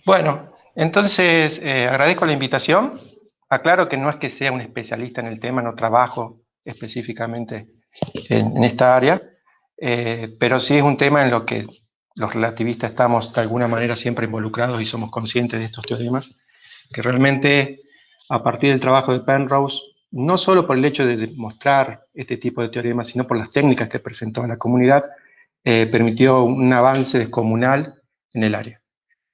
Bueno, entonces agradezco la invitación. Aclaro que no es que sea un especialista en el tema, no trabajo específicamente en esta área, pero sí es un tema en lo que los relativistas estamos de alguna manera siempre involucrados y somos conscientes de estos teoremas, que realmente a partir del trabajo de Penrose, no solo por el hecho de demostrar este tipo de teoremas, sino por las técnicas que presentó a la comunidad, permitió un avance descomunal en el área.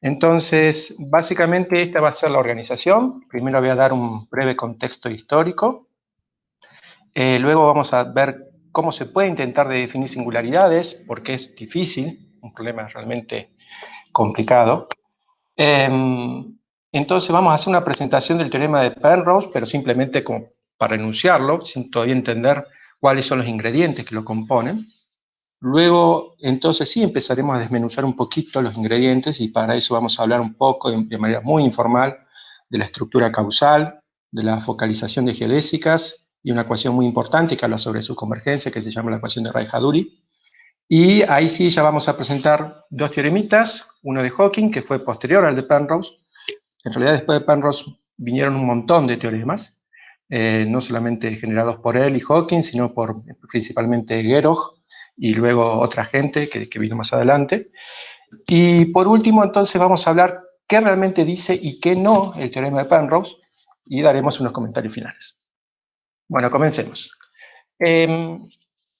Entonces, básicamente esta va a ser la organización. Primero voy a dar un breve contexto histórico. Luego vamos a ver cómo se puede intentar de definir singularidades, porque es difícil, un problema realmente complicado. Entonces vamos a hacer una presentación del teorema de Penrose, pero simplemente como para enunciarlo, sin todavía entender cuáles son los ingredientes que lo componen. Luego, entonces sí, empezaremos a desmenuzar un poquito los ingredientes y para eso vamos a hablar un poco de manera muy informal de la estructura causal, de la focalización de geodésicas y una ecuación muy importante que habla sobre su convergencia que se llama la ecuación de Rayjadouri. Y ahí sí ya vamos a presentar dos teoremitas, uno de Hawking que fue posterior al de Penrose. En realidad después de Penrose vinieron un montón de teoremas, no solamente generados por él y Hawking, sino por principalmente Geroch, y luego otra gente que vino más adelante. Y por último, entonces, vamos a hablar qué realmente dice y qué no el teorema de Penrose, y daremos unos comentarios finales. Bueno, comencemos.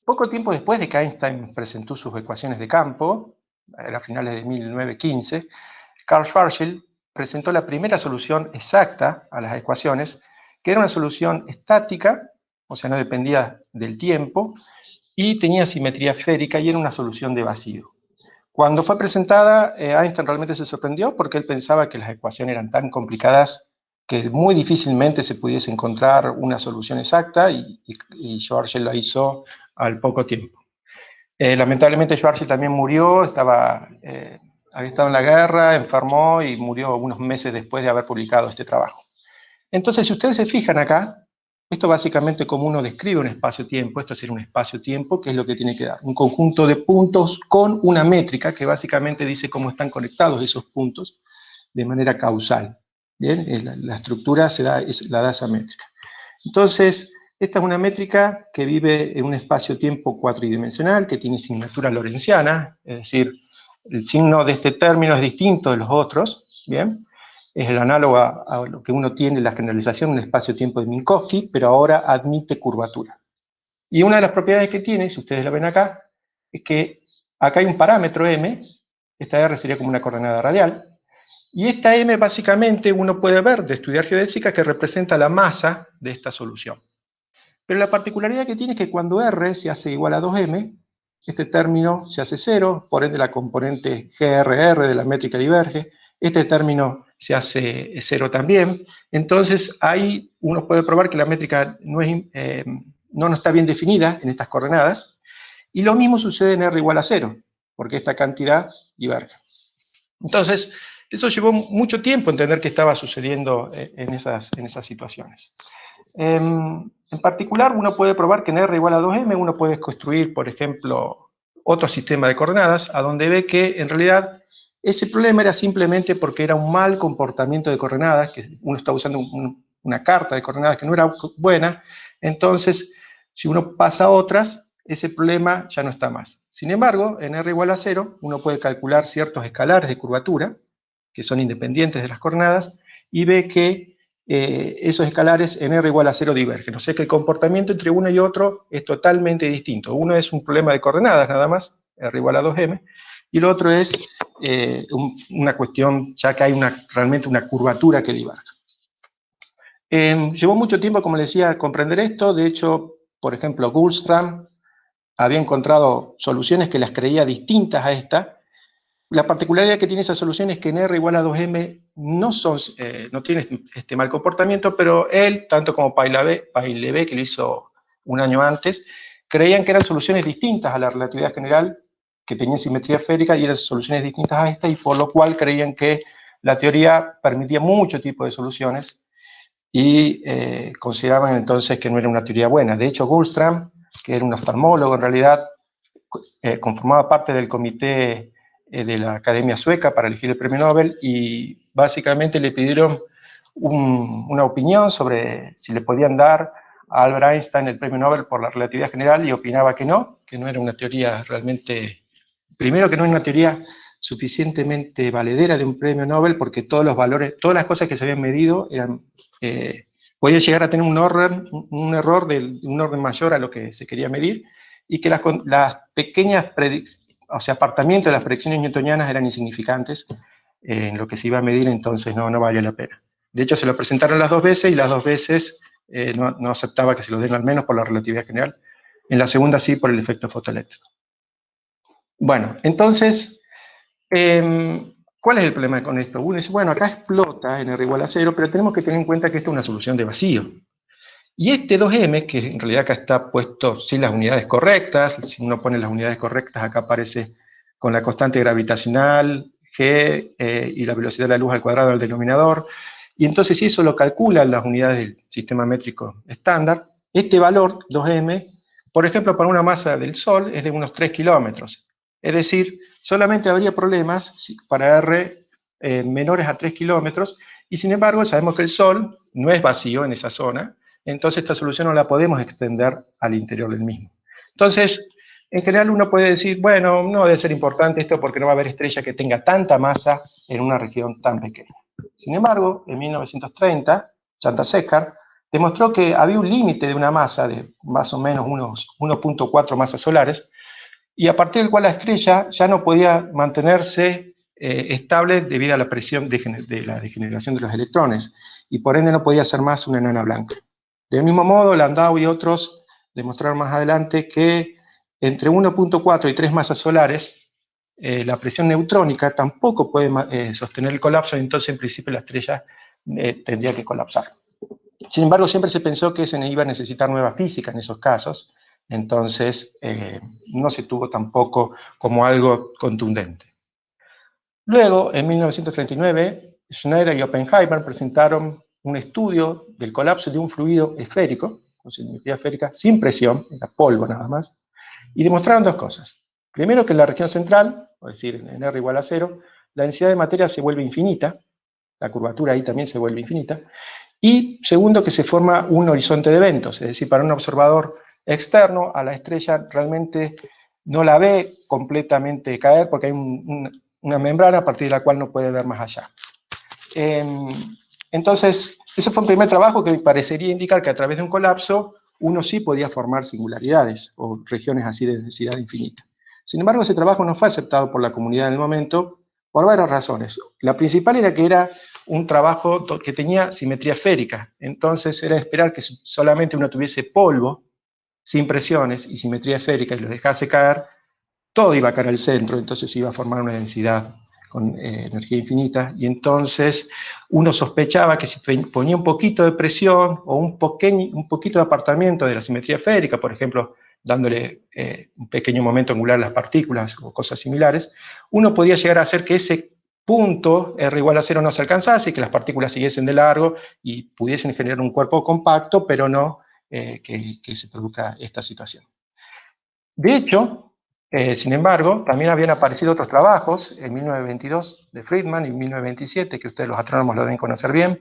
Poco tiempo después de que Einstein presentó sus ecuaciones de campo, a finales de 1915, Karl Schwarzschild presentó la primera solución exacta a las ecuaciones, que era una solución estática, o sea, no dependía del tiempo, y tenía simetría esférica y era una solución de vacío. Cuando fue presentada, Einstein realmente se sorprendió porque él pensaba que las ecuaciones eran tan complicadas que muy difícilmente se pudiese encontrar una solución exacta y Schwarzschild la hizo al poco tiempo. Lamentablemente Schwarzschild también murió, había estado en la guerra, enfermó y murió unos meses después de haber publicado este trabajo. Entonces, si ustedes se fijan acá, esto básicamente como uno describe un espacio-tiempo, esto sería un espacio-tiempo, que es lo que tiene que dar, un conjunto de puntos con una métrica que básicamente dice cómo están conectados esos puntos de manera causal. Bien, la estructura la da esa métrica. Entonces, esta es una métrica que vive en un espacio-tiempo cuatridimensional, que tiene signatura lorentziana, es decir, el signo de este término es distinto de los otros, ¿bien? Es el análogo a lo que uno tiene, la generalización en un espacio-tiempo de Minkowski, pero ahora admite curvatura. Y una de las propiedades que tiene, si ustedes la ven acá, es que acá hay un parámetro m, esta r sería como una coordenada radial, y esta m básicamente uno puede ver de estudiar geodésica que representa la masa de esta solución. Pero la particularidad que tiene es que cuando r se hace igual a 2m, este término se hace 0, por ende la componente GRR de la métrica diverge, este término se hace 0 también, entonces ahí uno puede probar que la métrica no está bien definida en estas coordenadas, y lo mismo sucede en r igual a 0, porque esta cantidad diverge. Entonces, eso llevó mucho tiempo entender qué estaba sucediendo en esas situaciones. En particular, uno puede probar que en R igual a 2m uno puede construir, por ejemplo, otro sistema de coordenadas, a donde ve que en realidad ese problema era simplemente porque era un mal comportamiento de coordenadas, que uno está usando una carta de coordenadas que no era buena, entonces si uno pasa a otras, ese problema ya no está más. Sin embargo, en R igual a 0, uno puede calcular ciertos escalares de curvatura, que son independientes de las coordenadas, y ve que esos escalares en R igual a 0 divergen. O sea que el comportamiento entre uno y otro es totalmente distinto. Uno es un problema de coordenadas nada más, R igual a 2m, y el otro es una cuestión, ya que hay realmente una curvatura que diverge. Llevó mucho tiempo, como les decía, comprender esto. De hecho, por ejemplo, Gullström había encontrado soluciones que las creía distintas a esta. La particularidad que tiene esa solución es que en R igual a 2m no tiene este mal comportamiento, pero él, tanto como Paillet, que lo hizo un año antes, creían que eran soluciones distintas a la relatividad general, que tenían simetría esférica y eran soluciones distintas a esta, y por lo cual creían que la teoría permitía mucho tipo de soluciones y consideraban entonces que no era una teoría buena. De hecho, Gullström, que era un oftalmólogo en realidad, conformaba parte del comité de la Academia Sueca para elegir el premio Nobel y básicamente le pidieron una opinión sobre si le podían dar a Albert Einstein el premio Nobel por la relatividad general, y opinaba que no era una teoría realmente, primero que no es una teoría suficientemente valedera de un premio Nobel, porque todos los valores, todas las cosas que se habían medido eran, podía llegar a tener un error de un orden mayor a lo que se quería medir, y que las pequeñas apartamientos de las predicciones newtonianas eran insignificantes en lo que se iba a medir, entonces no valía la pena. De hecho, se lo presentaron las dos veces, y las dos veces no aceptaba que se lo den, al menos por la relatividad general. En la segunda sí, por el efecto fotoeléctrico. Bueno, entonces, ¿cuál es el problema con esto? Uno dice, bueno, acá explota en R igual a 0, pero tenemos que tener en cuenta que esto es una solución de vacío. Y este 2m, que en realidad acá está puesto sin las unidades correctas, si uno pone las unidades correctas, acá aparece con la constante gravitacional, g, y la velocidad de la luz al cuadrado del denominador, y entonces si eso lo calculan las unidades del sistema métrico estándar, este valor, 2m, por ejemplo, para una masa del Sol, es de unos 3 kilómetros. Es decir, solamente habría problemas para R menores a 3 kilómetros, y sin embargo sabemos que el Sol no es vacío en esa zona, entonces esta solución no la podemos extender al interior del mismo. Entonces, en general uno puede decir, bueno, no debe ser importante esto porque no va a haber estrella que tenga tanta masa en una región tan pequeña. Sin embargo, en 1930, Chandrasekhar demostró que había un límite de una masa de más o menos unos 1.4 masas solares, y a partir del cual la estrella ya no podía mantenerse estable debido a la presión de la degeneración de los electrones, y por ende no podía ser más una enana blanca. Del mismo modo, Landau y otros demostraron más adelante que entre 1.4 y 3 masas solares, la presión neutrónica tampoco puede sostener el colapso, y entonces en principio la estrella tendría que colapsar. Sin embargo, siempre se pensó que se iba a necesitar nueva física en esos casos, entonces no se tuvo tampoco como algo contundente. Luego, en 1939, Schneider y Oppenheimer presentaron un estudio del colapso de un fluido esférico, con simetría esférica, sin presión, era polvo nada más, y demostraron dos cosas. Primero, que en la región central, es decir, en R igual a 0, la densidad de materia se vuelve infinita, la curvatura ahí también se vuelve infinita, y segundo, que se forma un horizonte de eventos, es decir, para un observador externo a la estrella realmente no la ve completamente caer porque hay una membrana a partir de la cual no puede ver más allá. Entonces, ese fue un primer trabajo que parecería indicar que a través de un colapso uno sí podía formar singularidades o regiones así de densidad infinita. Sin embargo, ese trabajo no fue aceptado por la comunidad en el momento por varias razones. La principal era que era un trabajo que tenía simetría esférica, entonces era esperar que solamente uno tuviese polvo, sin presiones y simetría esférica, y lo dejase caer, todo iba a caer al centro, entonces iba a formar una densidad con energía infinita, y entonces uno sospechaba que si ponía un poquito de presión o un poquito de apartamiento de la simetría esférica, por ejemplo, dándole un pequeño momento angular a las partículas o cosas similares, uno podía llegar a hacer que ese punto R igual a 0 no se alcanzase, y que las partículas siguiesen de largo y pudiesen generar un cuerpo compacto, pero no que se produzca esta situación. De hecho, sin embargo, también habían aparecido otros trabajos, en 1922 de Friedman y en 1927, que ustedes los astrónomos lo deben conocer bien,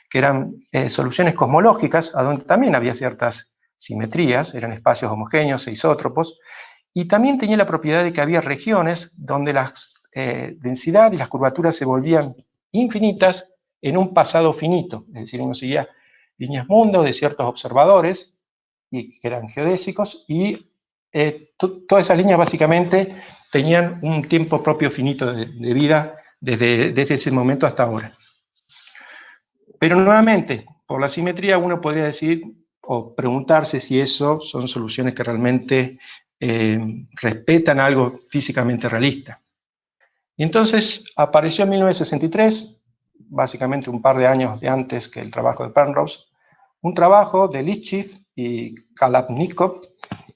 que eran soluciones cosmológicas, a donde también había ciertas simetrías, eran espacios homogéneos e isótropos, y también tenía la propiedad de que había regiones donde la densidad y las curvaturas se volvían infinitas en un pasado finito, es decir, uno seguía líneas mundo de ciertos observadores y que eran geodésicos, y todas esas líneas básicamente tenían un tiempo propio finito de vida desde ese momento hasta ahora. Pero nuevamente, por la simetría uno podría decir o preguntarse si eso son soluciones que realmente respetan algo físicamente realista. Y entonces apareció en 1963, básicamente un par de años de antes que el trabajo de Penrose, un trabajo de Lifshitz y Kalapnikov,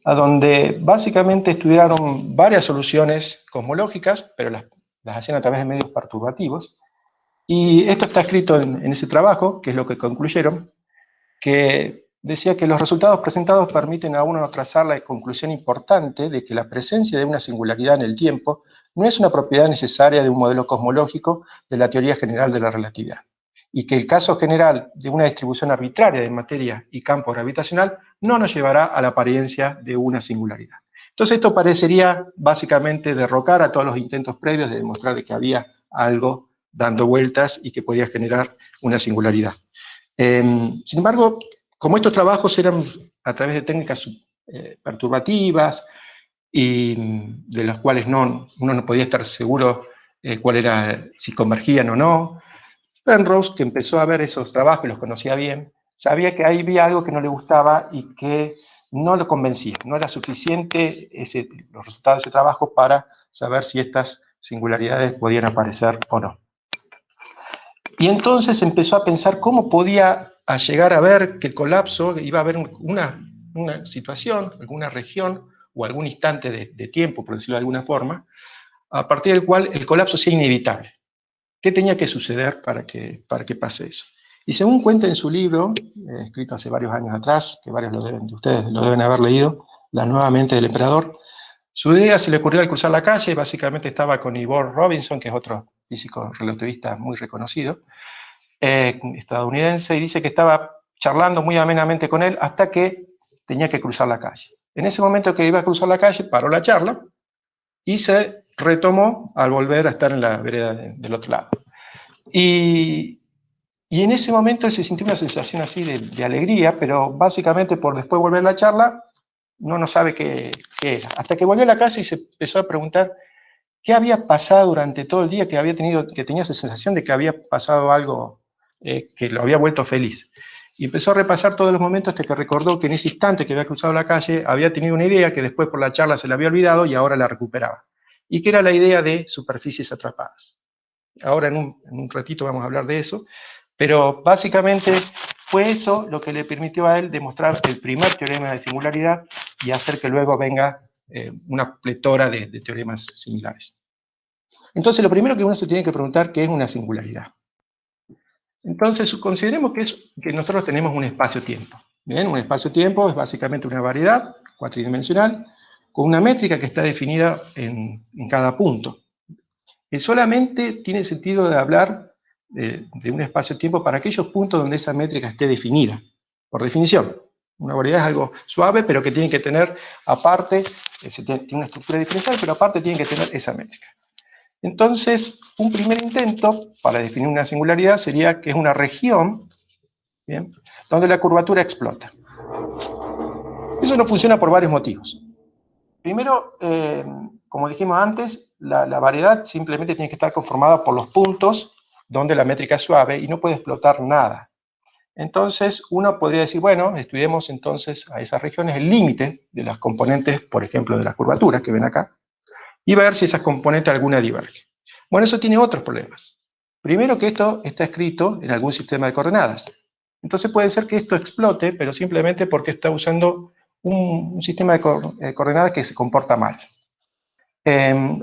a donde básicamente estudiaron varias soluciones cosmológicas, pero las hacían a través de medios perturbativos. Y esto está escrito en ese trabajo, que es lo que concluyeron, que decía que los resultados presentados permiten a uno trazar la conclusión importante de que la presencia de una singularidad en el tiempo no es una propiedad necesaria de un modelo cosmológico de la teoría general de la relatividad, y que el caso general de una distribución arbitraria de materia y campo gravitacional no nos llevará a la apariencia de una singularidad. Entonces esto parecería básicamente derrocar a todos los intentos previos de demostrar que había algo dando vueltas y que podía generar una singularidad. Sin embargo, como estos trabajos eran a través de técnicas perturbativas y de las cuales uno no podía estar seguro cuál era, si convergían o no, Penrose, que empezó a ver esos trabajos y los conocía bien, sabía que ahí había algo que no le gustaba y que no lo convencía, no era suficiente los resultados de ese trabajo para saber si estas singularidades podían aparecer o no. Y entonces empezó a pensar cómo podía llegar a ver que el colapso iba a haber una situación, alguna región o algún instante de tiempo, por decirlo de alguna forma, a partir del cual el colapso sea inevitable. ¿Qué tenía que suceder para que pase eso? Y según cuenta en su libro, escrito hace varios años atrás, que varios de ustedes lo deben haber leído, La nueva mente del emperador, su idea se le ocurrió al cruzar la calle, básicamente estaba con Ivor Robinson, que es otro físico relativista muy reconocido, estadounidense, y dice que estaba charlando muy amenamente con él hasta que tenía que cruzar la calle. En ese momento que iba a cruzar la calle, paró la charla y se retomó al volver a estar en la vereda del otro lado. Y en ese momento él se sintió una sensación así de alegría, pero básicamente por después volver a la charla, no sabe qué era. Hasta que volvió a la casa y se empezó a preguntar qué había pasado durante todo el día, que tenía esa sensación de que había pasado algo que lo había vuelto feliz. Y empezó a repasar todos los momentos hasta que recordó que en ese instante que había cruzado la calle había tenido una idea que después por la charla se la había olvidado y ahora la recuperaba. Y que era la idea de superficies atrapadas. Ahora en un ratito vamos a hablar de eso, pero básicamente fue eso lo que le permitió a él demostrar el primer teorema de singularidad y hacer que luego venga una pletora de teoremas similares. Entonces lo primero que uno se tiene que preguntar, ¿qué es una singularidad? Entonces consideremos que nosotros tenemos un espacio-tiempo. Bien, un espacio-tiempo es básicamente una variedad cuatridimensional con una métrica que está definida en cada punto. Y solamente tiene sentido de hablar de un espacio-tiempo para aquellos puntos donde esa métrica esté definida, por definición. Una variedad es algo suave, pero que tiene que tener aparte, tiene una estructura diferencial, pero aparte tiene que tener esa métrica. Entonces, un primer intento para definir una singularidad sería que es una región, ¿bien?, donde la curvatura explota. Eso no funciona por varios motivos. Primero, como dijimos antes, la variedad simplemente tiene que estar conformada por los puntos donde la métrica es suave y no puede explotar nada. Entonces, uno podría decir, bueno, estudiemos entonces a esas regiones el límite de las componentes, por ejemplo, de la curvatura que ven acá, y ver si esas componentes alguna divergen. Bueno, eso tiene otros problemas. Primero que esto está escrito en algún sistema de coordenadas. Entonces puede ser que esto explote, pero simplemente porque está usando un sistema de coordenadas que se comporta mal.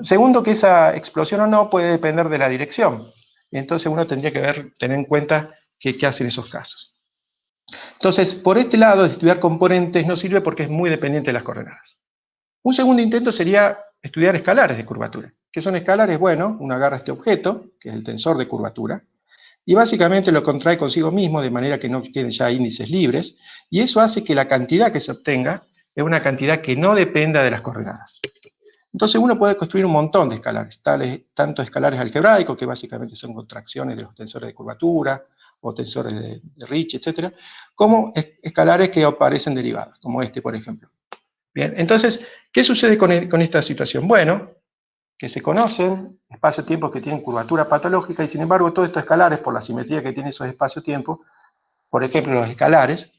Segundo, que esa explosión o no puede depender de la dirección. Y entonces uno tendría que tener en cuenta qué hacen esos casos. Entonces, por este lado, estudiar componentes no sirve porque es muy dependiente de las coordenadas. Un segundo intento sería estudiar escalares de curvatura. ¿Qué son escalares? Bueno, uno agarra este objeto, que es el tensor de curvatura, y básicamente lo contrae consigo mismo de manera que no queden ya índices libres, y eso hace que la cantidad que se obtenga es una cantidad que no dependa de las coordenadas. Entonces uno puede construir un montón de escalares, tanto escalares algebraicos, que básicamente son contracciones de los tensores de curvatura, o tensores de Ricci, etc., como escalares que aparecen derivados, como este, por ejemplo. Bien, entonces, ¿qué sucede con esta situación? Bueno, que se conocen espacio-tiempos que tienen curvatura patológica, y sin embargo todos estos escalares, por la simetría que tienen esos espacio-tiempos, por ejemplo los escalares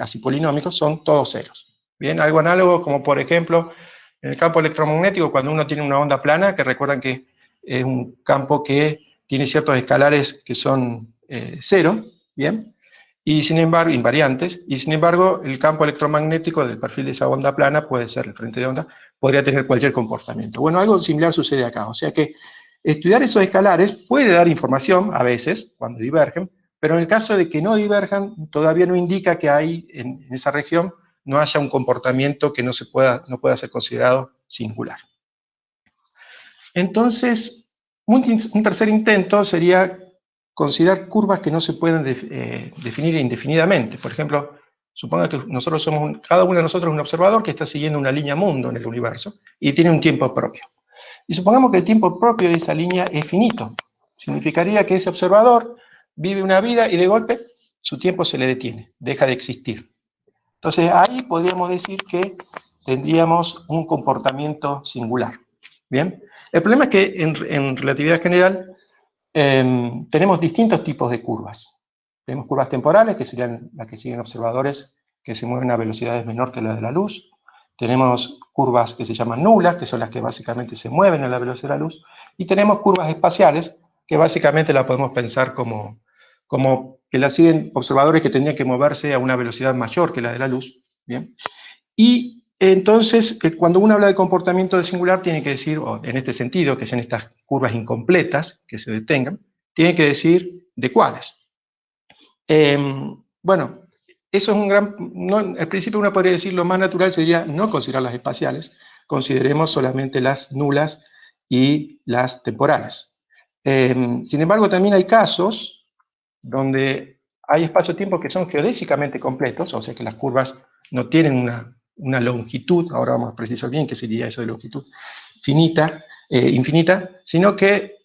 así polinómicos, son todos ceros. Bien, algo análogo como por ejemplo en el campo electromagnético, cuando uno tiene una onda plana, que recuerdan que es un campo que tiene ciertos escalares que son cero, bien, y sin embargo, invariantes, y sin embargo el campo electromagnético del perfil de esa onda plana puede ser, el frente de onda, podría tener cualquier comportamiento. Bueno, algo similar sucede acá, o sea que estudiar esos escalares puede dar información, a veces, cuando divergen, pero en el caso de que no diverjan, todavía no indica que hay en esa región no haya un comportamiento que no pueda ser considerado singular. Entonces, un tercer intento sería considerar curvas que no se pueden definir indefinidamente. Por ejemplo, suponga que cada uno de nosotros es un observador que está siguiendo una línea mundo en el universo y tiene un tiempo propio. Y supongamos que el tiempo propio de esa línea es finito. Significaría que ese observador vive una vida y de golpe su tiempo se le detiene, deja de existir. Entonces ahí podríamos decir que tendríamos un comportamiento singular. ¿Bien? El problema es que en relatividad general tenemos distintos tipos de curvas. Tenemos curvas temporales, que serían las que siguen observadores que se mueven a velocidades menor que la de la luz. Tenemos curvas que se llaman nulas, que son las que básicamente se mueven a la velocidad de la luz. Y tenemos curvas espaciales, que básicamente la podemos pensar como que la siguen observadores que tendrían que moverse a una velocidad mayor que la de la luz. ¿Bien? Y entonces, cuando uno habla de comportamiento de singular, tiene que decir, o en este sentido, que sean estas curvas incompletas, que se detengan, tiene que decir de cuáles. Bueno, eso es un gran... al principio uno podría decir lo más natural sería no considerar las espaciales, consideremos solamente las nulas y las temporales. Sin embargo, también hay casos donde hay espacio-tiempo que son geodésicamente completos, o sea que las curvas no tienen una longitud, ahora vamos a precisar bien qué sería eso de longitud infinita, sino que,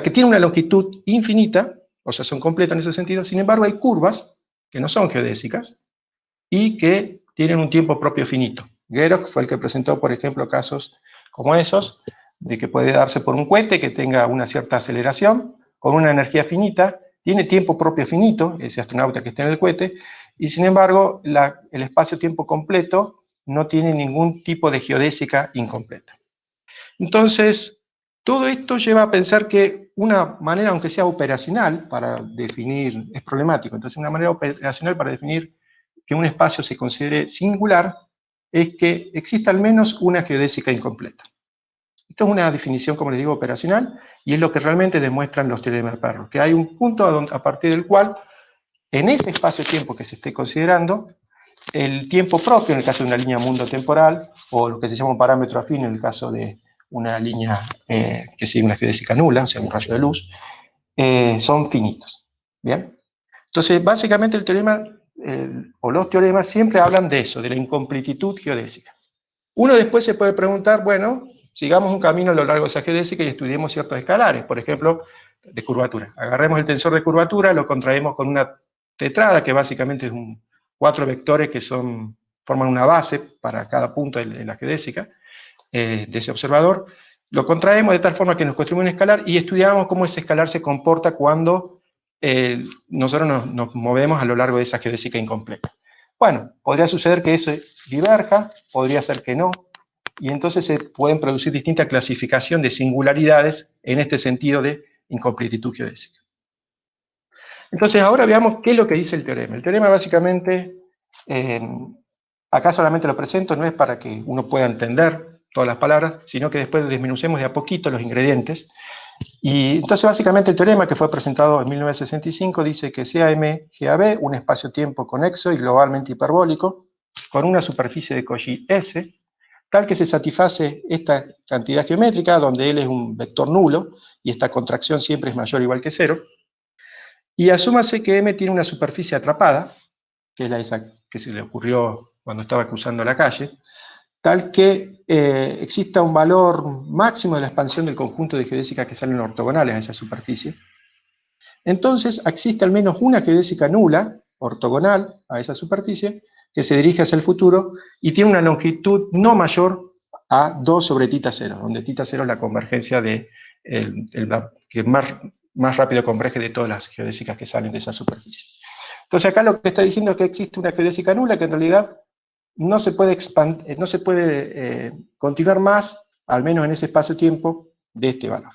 que tiene una longitud infinita, o sea, son completas en ese sentido. Sin embargo, hay curvas que no son geodésicas y que tienen un tiempo propio finito. Gerock fue el que presentó, por ejemplo, casos como esos, de que puede darse por un cohete que tenga una cierta aceleración, con una energía finita, tiene tiempo propio finito, ese astronauta que está en el cohete, y sin embargo, el espacio-tiempo completo no tiene ningún tipo de geodésica incompleta. Entonces, todo esto lleva a pensar que una manera, aunque sea operacional, para definir, es problemático, entonces una manera operacional para definir que un espacio se considere singular es que exista al menos una geodésica incompleta. Esto es una definición, como les digo, operacional, y es lo que realmente demuestran los teoremas de Perro, que hay un punto a partir del cual, en ese espacio-tiempo que se esté considerando, el tiempo propio, en el caso de una línea mundo temporal, o lo que se llama un parámetro afín en el caso de una línea que sigue una geodésica nula, o sea, un rayo de luz, son finitos. ¿Bien? Entonces, básicamente el teorema, o los teoremas, siempre hablan de eso, de la incompletitud geodésica. Uno después se puede preguntar, bueno, sigamos un camino a lo largo de esa geodésica y estudiemos ciertos escalares, por ejemplo, de curvatura. Agarremos el tensor de curvatura, lo contraemos con una tetrada, que básicamente es 4 vectores que forman una base para cada punto de la geodésica de ese observador. Lo contraemos de tal forma que nos construimos un escalar y estudiamos cómo ese escalar se comporta cuando nosotros nos movemos a lo largo de esa geodésica incompleta. Bueno, podría suceder que eso diverja, podría ser que no, y entonces se pueden producir distintas clasificaciones de singularidades en este sentido de incompletitud geodésica. Entonces ahora veamos qué es lo que dice el teorema. El teorema básicamente, acá solamente lo presento, no es para que uno pueda entender todas las palabras, sino que después desmenucemos de a poquito los ingredientes. Y entonces básicamente el teorema, que fue presentado en 1965, dice que CAM-GAB, un espacio-tiempo conexo y globalmente hiperbólico, con una superficie de Cauchy S, tal que se satisface esta cantidad geométrica, donde L es un vector nulo, y esta contracción siempre es mayor o igual que 0, y asúmase que M tiene una superficie atrapada, que es esa que se le ocurrió cuando estaba cruzando la calle, tal que exista un valor máximo de la expansión del conjunto de geodésicas que salen ortogonales a esa superficie. Entonces existe al menos una geodésica nula, ortogonal a esa superficie, que se dirige hacia el futuro y tiene una longitud no mayor a 2 sobre θ0, donde θ0 es la convergencia que más rápido converge de todas las geodésicas que salen de esa superficie. Entonces acá lo que está diciendo es que existe una geodésica nula que en realidad no se puede continuar más, al menos en ese espacio-tiempo, de este valor.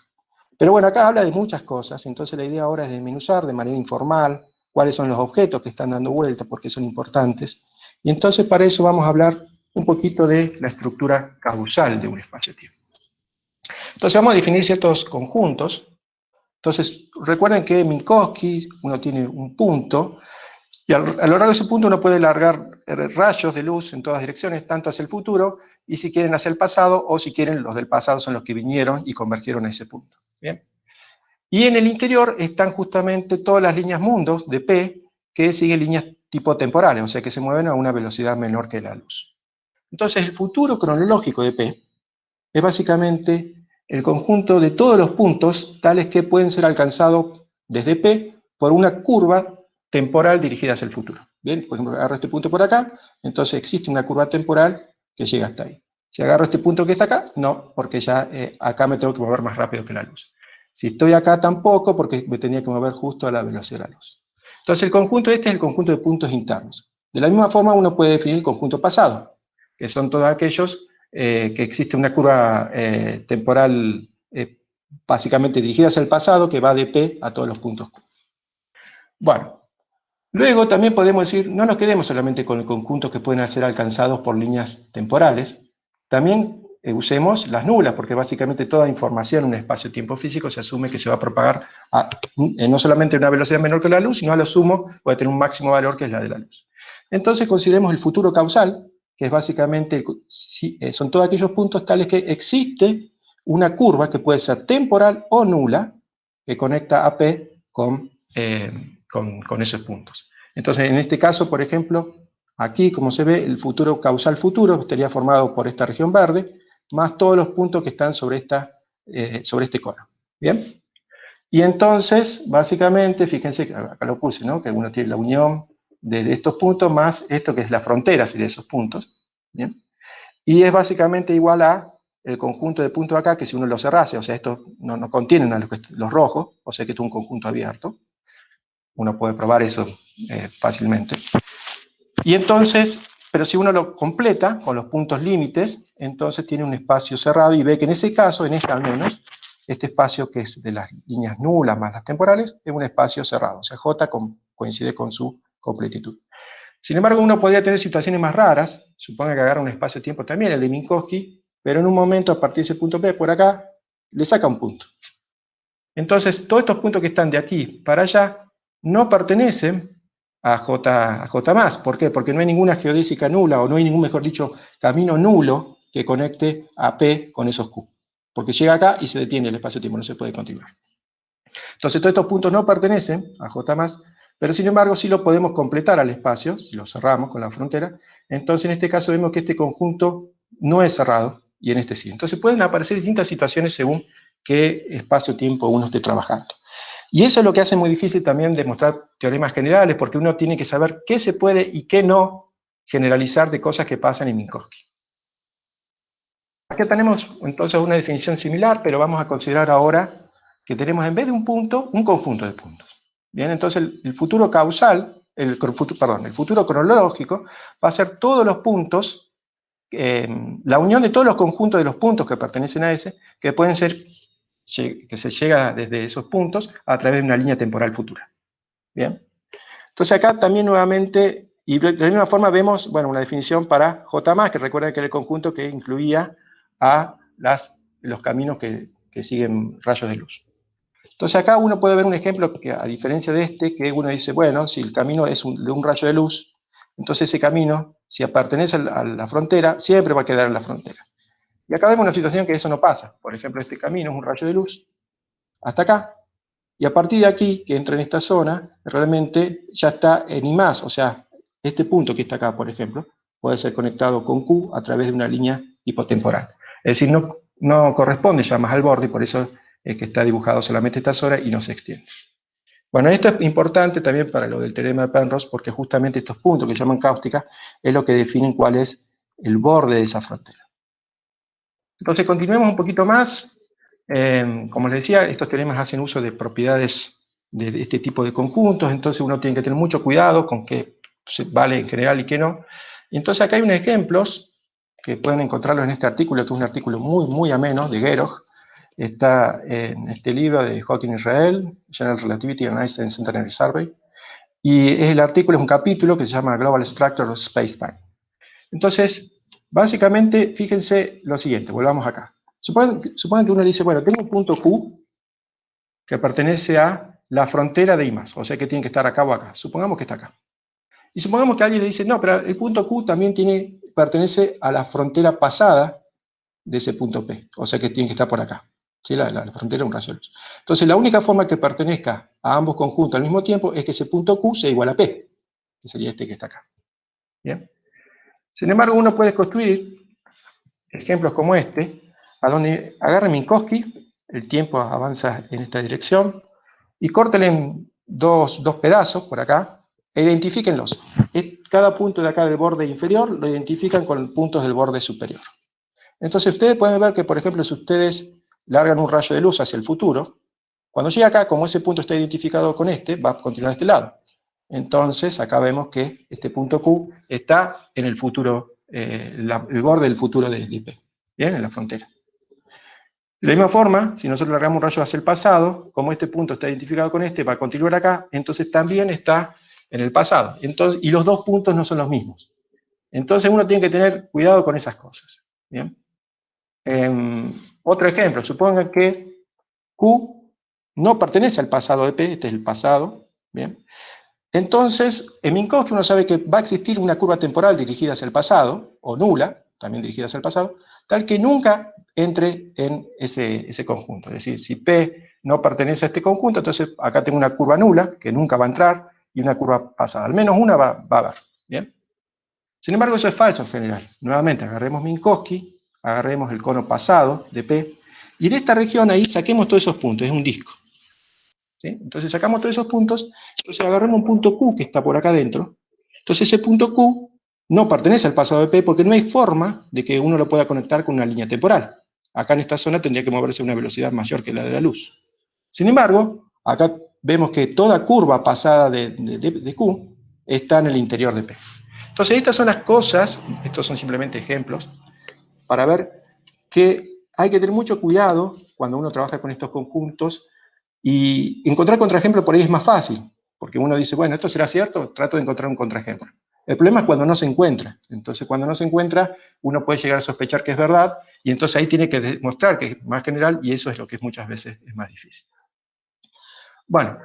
Pero bueno, acá habla de muchas cosas, entonces la idea ahora es desmenuzar de manera informal cuáles son los objetos que están dando vuelta, por qué son importantes, y entonces para eso vamos a hablar un poquito de la estructura causal de un espacio-tiempo. Entonces vamos a definir ciertos conjuntos. Entonces, recuerden que en Minkowski uno tiene un punto, y a lo largo de ese punto uno puede largar rayos de luz en todas direcciones, tanto hacia el futuro, y si quieren hacia el pasado, o si quieren los del pasado son los que vinieron y convergieron a ese punto. ¿Bien? Y en el interior están justamente todas las líneas mundos de P que siguen líneas tipo temporales, o sea que se mueven a una velocidad menor que la luz. Entonces el futuro cronológico de P es básicamente el conjunto de todos los puntos tales que pueden ser alcanzados desde P por una curva temporal dirigida hacia el futuro. Bien, por ejemplo, agarro este punto por acá, entonces existe una curva temporal que llega hasta ahí. Si agarro este punto que está acá, no, porque ya acá me tengo que mover más rápido que la luz. Si estoy acá tampoco, porque me tenía que mover justo a la velocidad de la luz. Entonces el conjunto este es el conjunto de puntos internos. De la misma forma uno puede definir el conjunto pasado, que son todos aquellos que existe una curva temporal básicamente dirigida hacia el pasado que va de P a todos los puntos Q. Bueno, luego también podemos decir, no nos quedemos solamente con el conjunto que pueden ser alcanzados por líneas temporales, también usemos las nulas, porque básicamente toda información en un espacio-tiempo físico se asume que se va a propagar no solamente a una velocidad menor que la luz, sino a lo sumo puede tener un máximo valor que es la de la luz. Entonces consideremos el futuro causal, que es básicamente, son todos aquellos puntos tales que existe una curva que puede ser temporal o nula, que conecta a P con esos puntos. Entonces, en este caso, por ejemplo, aquí, como se ve, el futuro causal futuro estaría formado por esta región verde, más todos los puntos que están sobre este cono. ¿Bien? Y entonces, básicamente, fíjense, acá lo puse, ¿no? Que uno tiene la unión de estos puntos más esto que es la frontera de esos puntos. ¿Bien? Y es básicamente igual a el conjunto de puntos acá, que si uno lo cerrase, o sea, estos no contienen a los rojos, o sea que esto es un conjunto abierto. Uno puede probar eso fácilmente. Y entonces, pero si uno lo completa con los puntos límites, entonces tiene un espacio cerrado y ve que en ese caso, en este al menos, este espacio que es de las líneas nulas más las temporales, es un espacio cerrado. O sea, J coincide con su completitud. Sin embargo, uno podría tener situaciones más raras, suponga que agarra un espacio-tiempo también, el de Minkowski, pero en un momento, a partir de ese punto P, por acá, le saca un punto. Entonces, todos estos puntos que están de aquí para allá no pertenecen a J+. ¿Por qué? Porque no hay ninguna geodésica nula, o no hay ningún, mejor dicho, camino nulo que conecte a P con esos Q. Porque llega acá y se detiene el espacio-tiempo, no se puede continuar. Entonces, todos estos puntos no pertenecen a J+, pero sin embargo sí lo podemos completar al espacio, lo cerramos con la frontera. Entonces, en este caso vemos que este conjunto no es cerrado, y en este sí. Entonces pueden aparecer distintas situaciones según qué espacio-tiempo uno esté trabajando. Y eso es lo que hace muy difícil también demostrar teoremas generales, porque uno tiene que saber qué se puede y qué no generalizar de cosas que pasan en Minkowski. Aquí tenemos entonces una definición similar, pero vamos a considerar ahora que tenemos en vez de un punto, un conjunto de puntos. Bien, entonces el futuro causal, el futuro cronológico va a ser todos los puntos, la unión de todos los conjuntos de los puntos que pertenecen a ese, que pueden ser, que se llega desde esos puntos a través de una línea temporal futura. Bien. Entonces acá también nuevamente, y de la misma forma vemos, bueno, una definición para J+, que recuerden que era el conjunto que incluía a los caminos que siguen rayos de luz. Entonces acá uno puede ver un ejemplo que, a diferencia de este, que uno dice, bueno, si el camino es de un rayo de luz, entonces ese camino, si pertenece a la frontera, siempre va a quedar en la frontera. Y acá vemos una situación que eso no pasa. Por ejemplo, este camino es un rayo de luz, hasta acá, y a partir de aquí, que entra en esta zona, realmente ya está en I+, o sea, este punto que está acá, por ejemplo, puede ser conectado con Q a través de una línea hipotemporal. Es decir, no corresponde ya más al borde, y por eso es que está dibujado solamente esta zona y no se extiende. Bueno, esto es importante también para lo del teorema de Penrose, porque justamente estos puntos que se llaman cáusticas es lo que definen cuál es el borde de esa frontera. Entonces, continuemos un poquito más. Como les decía, estos teoremas hacen uso de propiedades de este tipo de conjuntos, entonces uno tiene que tener mucho cuidado con qué vale en general y qué no. Y entonces acá hay unos ejemplos que pueden encontrarlos en este artículo, que es un artículo muy, muy ameno de Geroj. Está en este libro de Hawking Israel, General Relativity and Einstein Centenary Survey, y el artículo es un capítulo que se llama Global Structure of Space-Time. Entonces, básicamente, fíjense lo siguiente, volvamos acá. Supongan que uno dice, bueno, tengo un punto Q, que pertenece a la frontera de I+, o sea que tiene que estar acá o acá. Supongamos que está acá. Y supongamos que alguien le dice, no, pero el punto Q también pertenece a la frontera pasada de ese punto P, o sea que tiene que estar por acá. ¿Sí? La frontera es un rayo de luz. Entonces, la única forma que pertenezca a ambos conjuntos al mismo tiempo es que ese punto Q sea igual a P, que sería este que está acá. ¿Bien? Sin embargo, uno puede construir ejemplos como este, a donde agarre Minkowski, el tiempo avanza en esta dirección, y córtenle en dos pedazos por acá, e identifíquenlos. Cada punto de acá del borde inferior lo identifican con puntos del borde superior. Entonces ustedes pueden ver que, por ejemplo, si ustedes largan un rayo de luz hacia el futuro, cuando llega acá, como ese punto está identificado con este, va a continuar a este lado. Entonces, acá vemos que este punto Q está en el futuro, el borde del futuro de P. ¿Bien? En la frontera. De la misma forma, si nosotros largamos un rayo hacia el pasado, como este punto está identificado con este, va a continuar acá, entonces también está en el pasado. Entonces, y los dos puntos no son los mismos. Entonces uno tiene que tener cuidado con esas cosas. ¿Bien? Otro ejemplo, supongan que Q no pertenece al pasado de P, este es el pasado. ¿Bien? Entonces, en Minkowski uno sabe que va a existir una curva temporal dirigida hacia el pasado, o nula, también dirigida hacia el pasado, tal que nunca entre en ese conjunto. Es decir, si P no pertenece a este conjunto, entonces acá tengo una curva nula, que nunca va a entrar, y una curva pasada. Al menos una va a haber. ¿Bien? Sin embargo, eso es falso en general. Nuevamente, agarremos Minkowski, agarremos el cono pasado de P, y en esta región ahí saquemos todos esos puntos, es un disco. ¿Sí? Entonces sacamos todos esos puntos, entonces agarramos un punto Q que está por acá adentro, entonces ese punto Q no pertenece al pasado de P porque no hay forma de que uno lo pueda conectar con una línea temporal. Acá en esta zona tendría que moverse a una velocidad mayor que la de la luz. Sin embargo, acá vemos que toda curva pasada de Q está en el interior de P. Entonces estas son las cosas, estos son simplemente ejemplos, para ver que hay que tener mucho cuidado cuando uno trabaja con estos conjuntos. Y encontrar contraejemplo por ahí es más fácil, porque uno dice, bueno, ¿esto será cierto? Trato de encontrar un contraejemplo. El problema es cuando no se encuentra. Entonces, cuando no se encuentra, uno puede llegar a sospechar que es verdad, y entonces ahí tiene que demostrar que es más general, y eso es lo que muchas veces es más difícil. Bueno,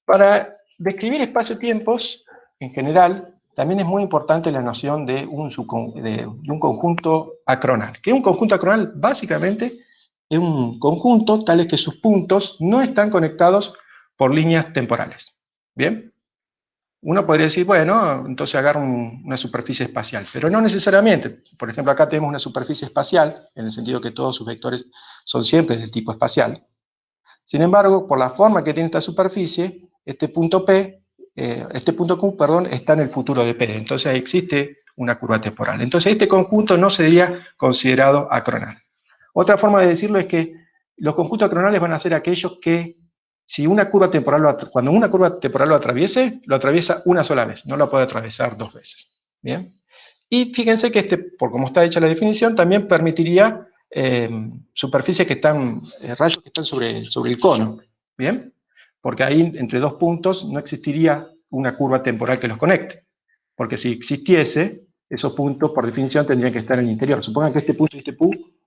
para describir espacio-tiempos, en general, también es muy importante la noción de un conjunto acronal. ¿Qué es un conjunto acronal? Básicamente es un conjunto tal que sus puntos no están conectados por líneas temporales. ¿Bien? Uno podría decir, bueno, entonces agarro una superficie espacial, pero no necesariamente. Por ejemplo, acá tenemos una superficie espacial, en el sentido que todos sus vectores son siempre del tipo espacial. Sin embargo, por la forma que tiene esta superficie, este punto Q, perdón, está en el futuro de P, entonces existe una curva temporal. Entonces este conjunto no sería considerado acronal. Otra forma de decirlo es que los conjuntos acronales van a ser aquellos que, si cuando una curva temporal lo atraviesa una sola vez, no lo puede atravesar dos veces. ¿Bien? Y fíjense que por como está hecha la definición, también permitiría superficies que están, rayos que están sobre el cono, ¿bien? Porque ahí, entre dos puntos, no existiría una curva temporal que los conecte. Porque si existiese, esos puntos, por definición, tendrían que estar en el interior. Supongan que este punto y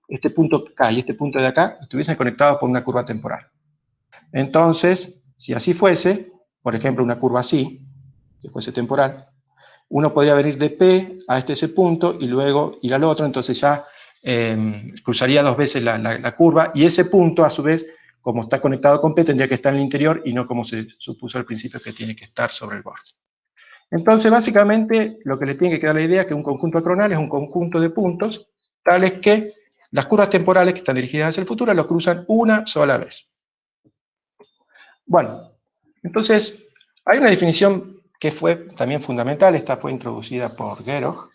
este punto acá y este punto de acá estuviesen conectados por una curva temporal. Entonces, si así fuese, por ejemplo, una curva así, que fuese temporal, uno podría venir de P a ese punto y luego ir al otro, entonces ya cruzaría dos veces la curva, y ese punto, a su vez, como está conectado con P, tendría que estar en el interior y no como se supuso al principio que tiene que estar sobre el borde. Entonces, básicamente, lo que le tiene que quedar la idea es que un conjunto acronal es un conjunto de puntos tales que las curvas temporales que están dirigidas hacia el futuro los cruzan una sola vez. Bueno, entonces, hay una definición que fue también fundamental, esta fue introducida por Gerow,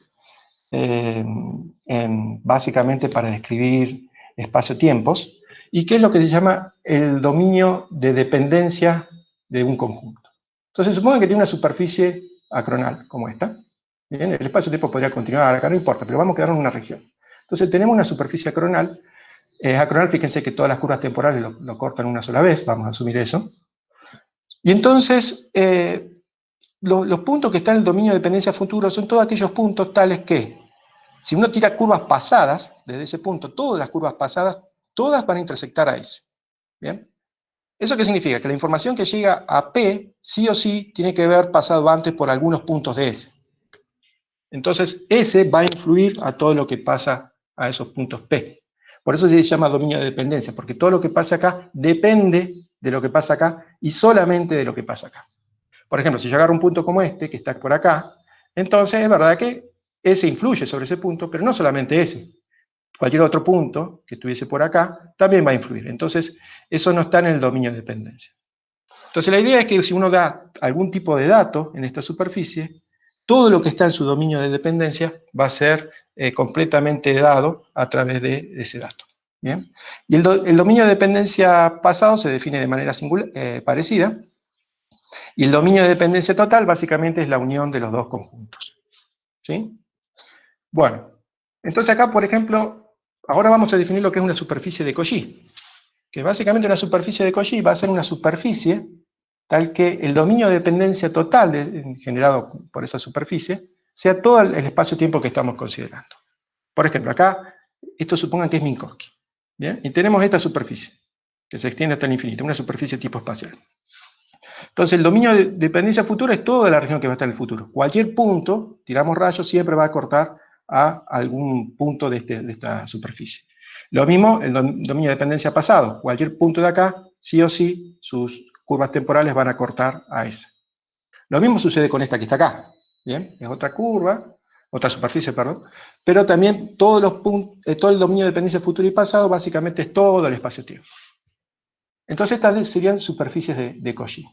básicamente para describir espacio-tiempos, y que es lo que se llama el dominio de dependencia de un conjunto. Entonces, supongan que tiene una superficie acronal, como esta. Bien, el espacio-tiempo podría continuar acá, no importa, pero vamos a quedar en una región. Entonces, tenemos una superficie acronal. Fíjense que todas las curvas temporales lo cortan una sola vez, vamos a asumir eso. Y entonces, los puntos que están en el dominio de dependencia futuro son todos aquellos puntos tales que, si uno tira curvas pasadas, desde ese punto, todas las curvas pasadas, todas van a intersectar a ese. ¿Bien? ¿Eso qué significa? Que la información que llega a P, sí o sí, tiene que haber pasado antes por algunos puntos de S. Entonces, S va a influir a todo lo que pasa a esos puntos P. Por eso se llama dominio de dependencia, porque todo lo que pasa acá depende de lo que pasa acá y solamente de lo que pasa acá. Por ejemplo, si yo agarro un punto como este, que está por acá, entonces es verdad que S influye sobre ese punto, pero no solamente ese. Cualquier otro punto que estuviese por acá también va a influir. Entonces, eso no está en el dominio de dependencia. Entonces, la idea es que si uno da algún tipo de dato en esta superficie, todo lo que está en su dominio de dependencia va a ser completamente dado a través de ese dato. ¿Bien? Y el dominio de dependencia pasado se define de manera parecida, y el dominio de dependencia total básicamente es la unión de los dos conjuntos. ¿Sí? Bueno, entonces acá, por ejemplo, ahora vamos a definir lo que es una superficie de Cauchy, que básicamente una superficie de Cauchy va a ser una superficie tal que el dominio de dependencia total generado por esa superficie sea todo el espacio-tiempo que estamos considerando. Por ejemplo, acá, esto supongan que es Minkowski. ¿Bien? Y tenemos esta superficie, que se extiende hasta el infinito, una superficie tipo espacial. Entonces, el dominio de dependencia futura es toda la región que va a estar en el futuro. Cualquier punto, tiramos rayos, siempre va a cortar a algún punto de esta superficie. Lo mismo el dominio de dependencia pasado. Cualquier punto de acá, sí o sí, sus curvas temporales van a cortar a esa. Lo mismo sucede con esta que está acá. ¿Bien? Es otra curva, otra superficie, perdón. Pero también todos los todo el dominio de dependencia futuro y pasado básicamente es todo el espacio-tiempo. Entonces estas serían superficies de Cauchy.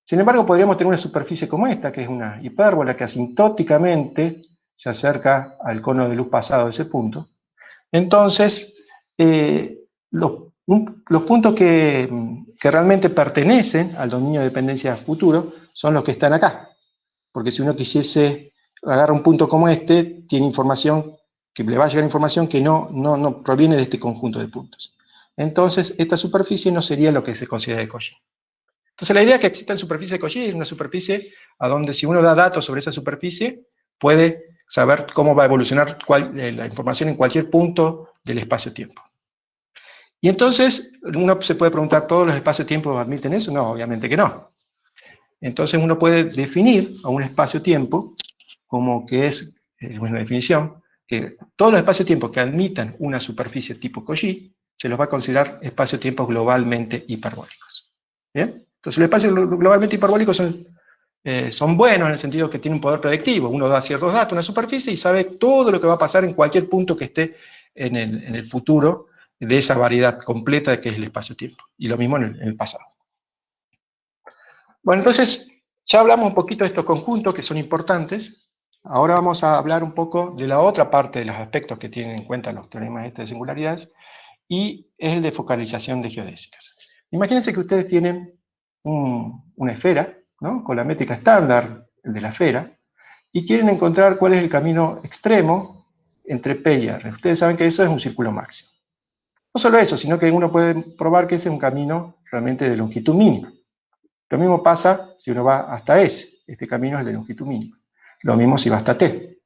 Sin embargo, podríamos tener una superficie como esta, que es una hipérbola que asintóticamente se acerca al cono de luz pasado de ese punto. Entonces, los puntos que realmente pertenecen al dominio de dependencia futuro son los que están acá. Porque si uno quisiese agarrar un punto como este, tiene información, que le va a llegar información que no proviene de este conjunto de puntos. Entonces, esta superficie no sería lo que se considera de Cauchy. Entonces, la idea que exista en superficie de Cauchy es una superficie a donde si uno da datos sobre esa superficie, puede saber cómo va a evolucionar la información en cualquier punto del espacio-tiempo. Y entonces, uno se puede preguntar, ¿todos los espacios-tiempos admiten eso? No, obviamente que no. Entonces, uno puede definir a un espacio-tiempo como que es una definición, que todos los espacios-tiempos que admitan una superficie tipo Cauchy se los va a considerar espacios-tiempos globalmente hiperbólicos. ¿Bien? Entonces, los espacios globalmente hiperbólicos son buenos en el sentido que tienen un poder predictivo. Uno da ciertos datos a una superficie y sabe todo lo que va a pasar en cualquier punto que esté en el futuro de esa variedad completa que es el espacio-tiempo. Y lo mismo en el pasado. Bueno, entonces, ya hablamos un poquito de estos conjuntos que son importantes. Ahora vamos a hablar un poco de la otra parte de los aspectos que tienen en cuenta los teoremas de singularidades, y es el de focalización de geodésicas. Imagínense que ustedes tienen una esfera, ¿no?, con la métrica estándar de la esfera, y quieren encontrar cuál es el camino extremo entre P y R. Ustedes saben que eso es un círculo máximo. No solo eso, sino que uno puede probar que ese es un camino realmente de longitud mínima. Lo mismo pasa si uno va hasta S. Este camino es de longitud mínima. Lo mismo si va hasta T.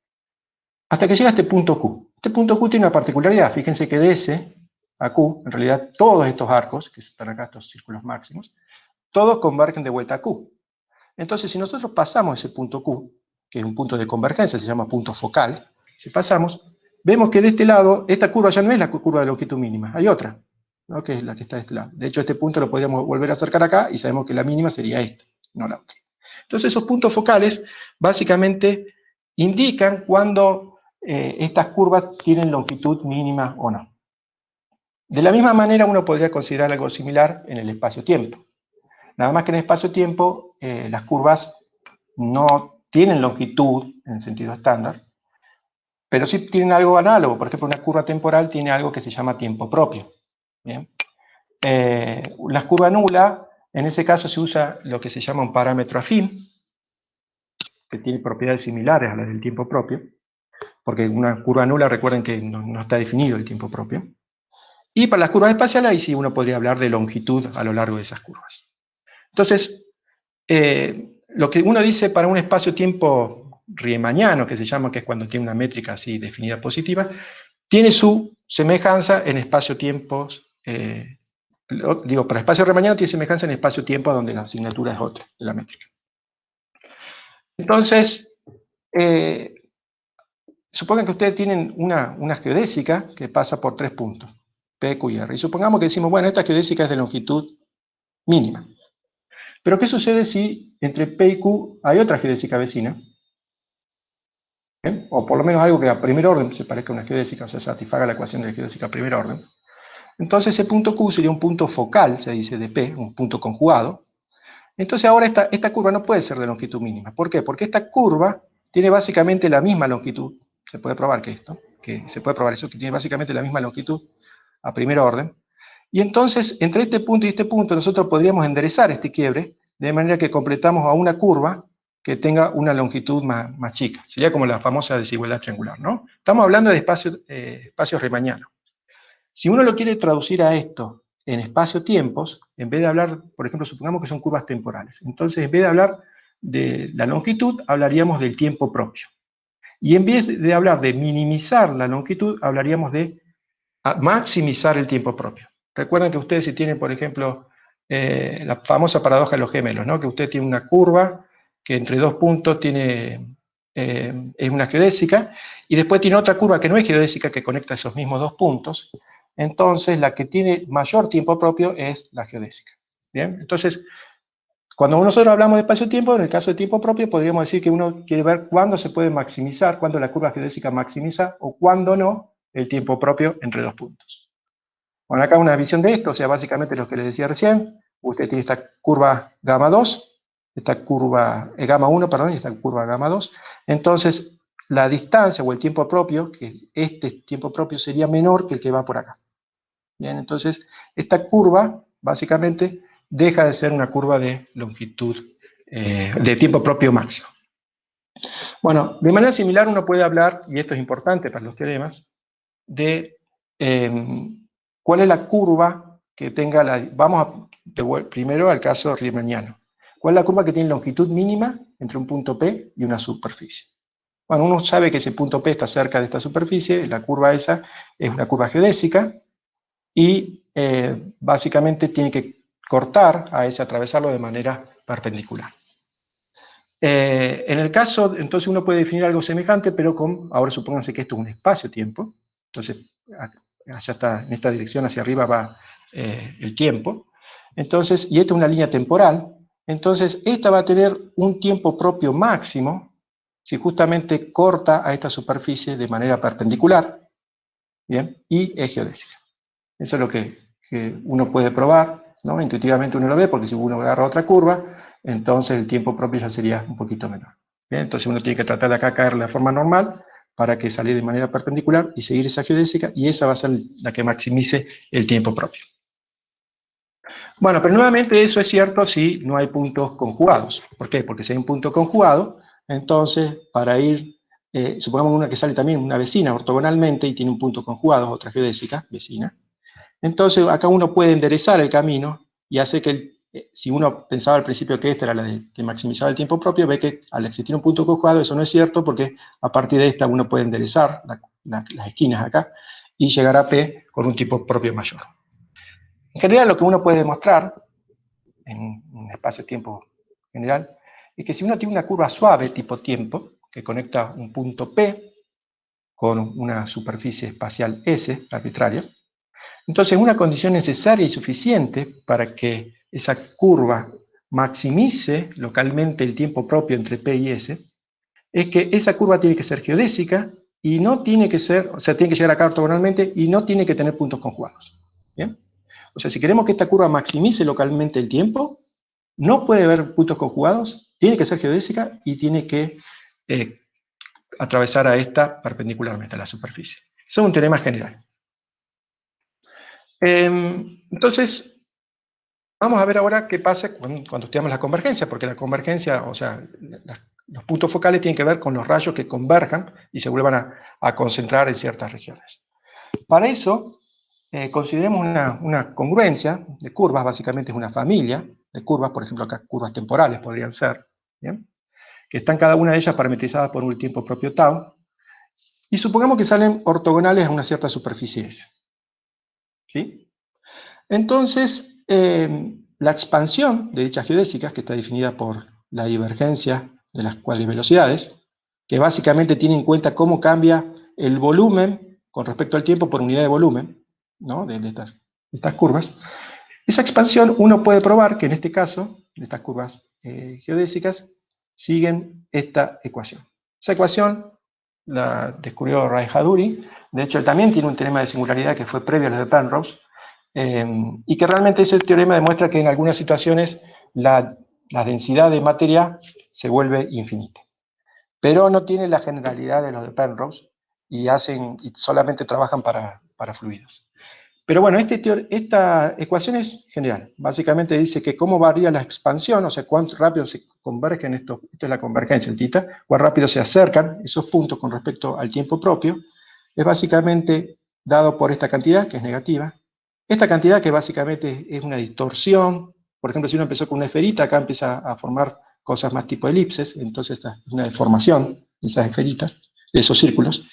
Hasta que llega a este punto Q. Este punto Q tiene una particularidad. Fíjense que de S a Q, en realidad todos estos arcos, que están acá, estos círculos máximos, todos convergen de vuelta a Q. Entonces, si nosotros pasamos ese punto Q, que es un punto de convergencia, se llama punto focal, si pasamos, vemos que de este lado, esta curva ya no es la curva de longitud mínima, hay otra, ¿no?, que es la que está de este lado. De hecho, este punto lo podríamos volver a acercar acá, y sabemos que la mínima sería esta, no la otra. Entonces, esos puntos focales, básicamente, indican cuando estas curvas tienen longitud mínima o no. De la misma manera, uno podría considerar algo similar en el espacio-tiempo. Nada más que en el espacio-tiempo, las curvas no tienen longitud en el sentido estándar, pero sí tienen algo análogo. Por ejemplo, una curva temporal tiene algo que se llama tiempo propio. ¿Bien? La curva nula, en ese caso se usa lo que se llama un parámetro afín, que tiene propiedades similares a las del tiempo propio, porque una curva nula, recuerden que no está definido el tiempo propio. Y para las curvas espaciales, ahí sí uno podría hablar de longitud a lo largo de esas curvas. Entonces, lo que uno dice para un espacio-tiempo riemanniano, que se llama, que es cuando tiene una métrica así definida positiva, tiene su semejanza en espacio-tiempos digo, para espacio riemanniano tiene semejanza en espacio-tiempo, donde la asignatura es otra de la métrica. Entonces, supongan que ustedes tienen una geodésica que pasa por 3 puntos, P, Q y R. Y supongamos que decimos, bueno, esta geodésica es de longitud mínima. Pero ¿qué sucede si entre P y Q hay otra geodésica vecina? ¿Bien? O por lo menos algo que a primer orden se parezca a una geodésica, o sea, satisfaga la ecuación de la geodésica a primer orden. Entonces ese punto Q sería un punto focal, se dice, de P, un punto conjugado. Entonces ahora esta curva no puede ser de longitud mínima. ¿Por qué? Porque esta curva tiene básicamente la misma longitud. Se puede probar que se puede probar eso, que tiene básicamente la misma longitud a primer orden. Y entonces, entre este punto y este punto, nosotros podríamos enderezar este quiebre, de manera que completamos a una curva que tenga una longitud más chica. Sería como la famosa desigualdad triangular, ¿no? Estamos hablando de espacios riemannianos. Si uno lo quiere traducir a esto en espacio-tiempos, en vez de hablar, por ejemplo, supongamos que son curvas temporales. Entonces, en vez de hablar de la longitud, hablaríamos del tiempo propio. Y en vez de hablar de minimizar la longitud, hablaríamos de maximizar el tiempo propio. Recuerden que ustedes si tienen, por ejemplo, la famosa paradoja de los gemelos, ¿no? Que usted tiene una curva que entre 2 puntos es una geodésica, y después tiene otra curva que no es geodésica, que conecta esos mismos 2 puntos. Entonces, la que tiene mayor tiempo propio es la geodésica. ¿Bien? Entonces, cuando nosotros hablamos de espacio-tiempo, en el caso de tiempo propio, podríamos decir que uno quiere ver cuándo se puede maximizar, cuándo la curva geodésica maximiza, o cuándo no, el tiempo propio entre 2 puntos. Bueno, acá una visión de esto, o sea, básicamente lo que les decía recién, usted tiene esta curva gamma 2, esta curva gamma 1, perdón, y esta curva gamma 2. Entonces, la distancia o el tiempo propio, que este tiempo propio sería menor que el que va por acá. Bien, entonces, esta curva, básicamente, deja de ser una curva de longitud, de tiempo propio máximo. Bueno, de manera similar uno puede hablar, y esto es importante para los teoremas, de cuál es la curva que tenga primero al caso riemanniano. ¿Cuál es la curva que tiene longitud mínima entre un punto P y una superficie? Bueno, uno sabe que ese punto P está cerca de esta superficie, la curva esa es una curva geodésica, y básicamente tiene que cortar a ese, atravesarlo de manera perpendicular. En el caso, entonces uno puede definir algo semejante, pero ahora supónganse que esto es un espacio-tiempo, entonces allá está, en esta dirección hacia arriba va el tiempo, entonces, y esta es una línea temporal, entonces esta va a tener un tiempo propio máximo si justamente corta a esta superficie de manera perpendicular, ¿bien? Y es geodésica. Eso es lo que uno puede probar, ¿no? Intuitivamente uno lo ve, porque si uno agarra otra curva, entonces el tiempo propio ya sería un poquito menor. ¿Bien? Entonces uno tiene que tratar de acá caer de forma normal para que salir de manera perpendicular y seguir esa geodésica, y esa va a ser la que maximice el tiempo propio. Bueno, pero nuevamente eso es cierto si no hay puntos conjugados. ¿Por qué? Porque si hay un punto conjugado, entonces para ir, supongamos una que sale también una vecina ortogonalmente y tiene un punto conjugado, otra geodésica, vecina. Entonces acá uno puede enderezar el camino y hace que, si uno pensaba al principio que esta era la que maximizaba el tiempo propio, ve que al existir un punto conjugado eso no es cierto, porque a partir de esta uno puede enderezar las esquinas acá y llegar a P con un tiempo propio mayor. En general lo que uno puede demostrar en un espacio-tiempo general es que si uno tiene una curva suave tipo tiempo, que conecta un punto P con una superficie espacial S arbitraria, entonces una condición necesaria y suficiente para que esa curva maximice localmente el tiempo propio entre P y S, es que esa curva tiene que ser geodésica y no tiene que ser, o sea, tiene que llegar acá ortogonalmente y no tiene que tener puntos conjugados. ¿Bien? O sea, si queremos que esta curva maximice localmente el tiempo, no puede haber puntos conjugados, tiene que ser geodésica y tiene que atravesar a esta perpendicularmente a la superficie. Eso es un teorema general. Entonces, vamos a ver ahora qué pasa cuando estudiamos la convergencia, porque la convergencia, o sea, los puntos focales tienen que ver con los rayos que converjan y se vuelvan a concentrar en ciertas regiones. Para eso, consideremos una congruencia de curvas, básicamente es una familia de curvas, por ejemplo acá curvas temporales podrían ser, ¿bien? Que están cada una de ellas parametrizadas por un tiempo propio tau, y supongamos que salen ortogonales a una cierta superficie S. ¿Sí? Entonces, la expansión de dichas geodésicas, que está definida por la divergencia de las cuadrivelocidades, que básicamente tiene en cuenta cómo cambia el volumen con respecto al tiempo por unidad de volumen, ¿no? de estas curvas. Esa expansión uno puede probar que en este caso, de estas curvas geodésicas, siguen esta ecuación. Esa ecuación la descubrió Raychaudhuri, de hecho él también tiene un teorema de singularidad que fue previo a lo de Penrose, y que realmente ese teorema demuestra que en algunas situaciones la densidad de materia se vuelve infinita. Pero no tiene la generalidad de los de Penrose y solamente trabajan para fluidos. Pero bueno, esta ecuación es general. Básicamente dice que cómo varía la expansión, o sea, cuánto rápido se convergen esto es la convergencia, el tita, cuán rápido se acercan esos puntos con respecto al tiempo propio, es básicamente dado por esta cantidad, que es negativa. Esta cantidad que básicamente es una distorsión, por ejemplo, si uno empezó con una esferita, acá empieza a formar cosas más tipo elipses, entonces esta es una deformación de esas esferitas, de esos círculos.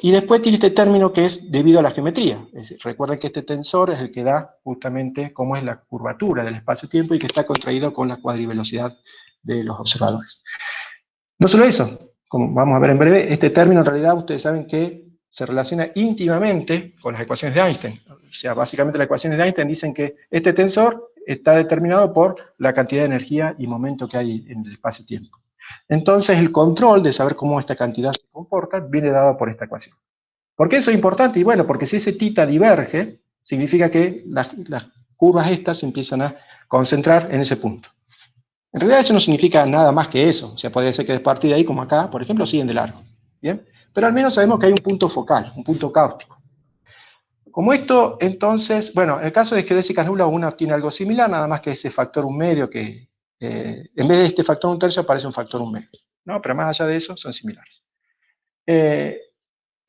Y después tiene este término que es debido a la geometría. Es decir, recuerden que este tensor es el que da justamente cómo es la curvatura del espacio-tiempo y que está contraído con la cuadrivelocidad de los observadores. No solo eso, como vamos a ver en breve, este término en realidad ustedes saben que se relaciona íntimamente con las ecuaciones de Einstein. O sea, básicamente las ecuaciones de Einstein dicen que este tensor está determinado por la cantidad de energía y momento que hay en el espacio-tiempo. Entonces el control de saber cómo esta cantidad se comporta viene dado por esta ecuación. ¿Por qué eso es importante? Y bueno, porque si ese tita diverge, significa que las curvas estas se empiezan a concentrar en ese punto. En realidad eso no significa nada más que eso, o sea, podría ser que a partir de ahí, como acá, por ejemplo, siguen de largo. ¿Bien? Pero al menos sabemos que hay un punto focal, un punto cáustico. Como esto, entonces, bueno, en el caso de geodésicas nulas uno tiene algo similar, nada más que ese factor 1/2 que en vez de este factor 1/3 aparece un factor 1/2, ¿no? Pero más allá de eso son similares.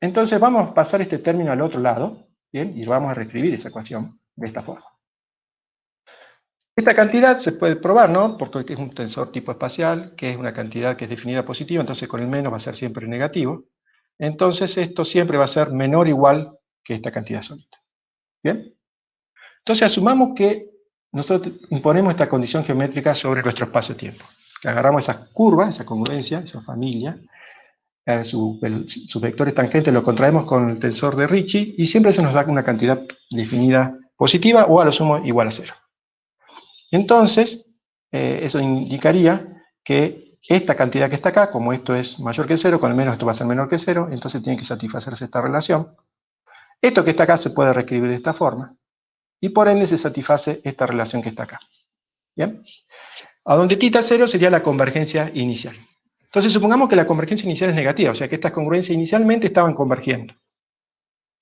Entonces vamos a pasar este término al otro lado, ¿bien? Y vamos a reescribir esa ecuación de esta forma. Esta cantidad se puede probar, ¿no? Porque es un tensor tipo espacial, que es una cantidad que es definida positiva, entonces con el menos va a ser siempre negativo. Entonces esto siempre va a ser menor o igual que esta cantidad solita. ¿Bien? Entonces asumamos que nosotros imponemos esta condición geométrica sobre nuestro espacio-tiempo. Que agarramos esas curvas, esa congruencia, esa familia, sus vectores tangentes los contraemos con el tensor de Ricci y siempre se nos da una cantidad definida positiva o a lo sumo igual a 0. Entonces, eso indicaría que esta cantidad que está acá, como esto es mayor que 0, con el menos esto va a ser menor que 0, entonces tiene que satisfacerse esta relación. Esto que está acá se puede reescribir de esta forma, y por ende se satisface esta relación que está acá. ¿Bien? A donde tita 0 sería la convergencia inicial. Entonces supongamos que la convergencia inicial es negativa, o sea que estas congruencias inicialmente estaban convergiendo.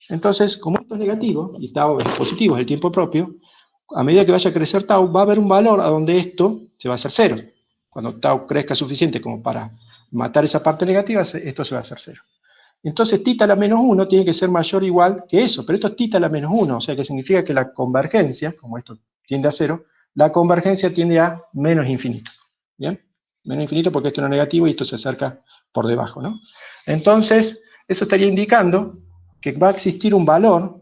Entonces, como esto es negativo, y tau es positivo, es el tiempo propio, a medida que vaya a crecer tau, va a haber un valor a donde esto se va a hacer 0. Cuando tau crezca suficiente como para matar esa parte negativa, esto se va a hacer 0. Entonces, tita a la menos 1 tiene que ser mayor o igual que eso, pero esto es tita a la menos 1, o sea que significa que la convergencia, como esto tiende a 0, la convergencia tiende a menos infinito. ¿Bien? Menos infinito porque esto no es negativo y esto se acerca por debajo, ¿no? Entonces, eso estaría indicando que va a existir un valor,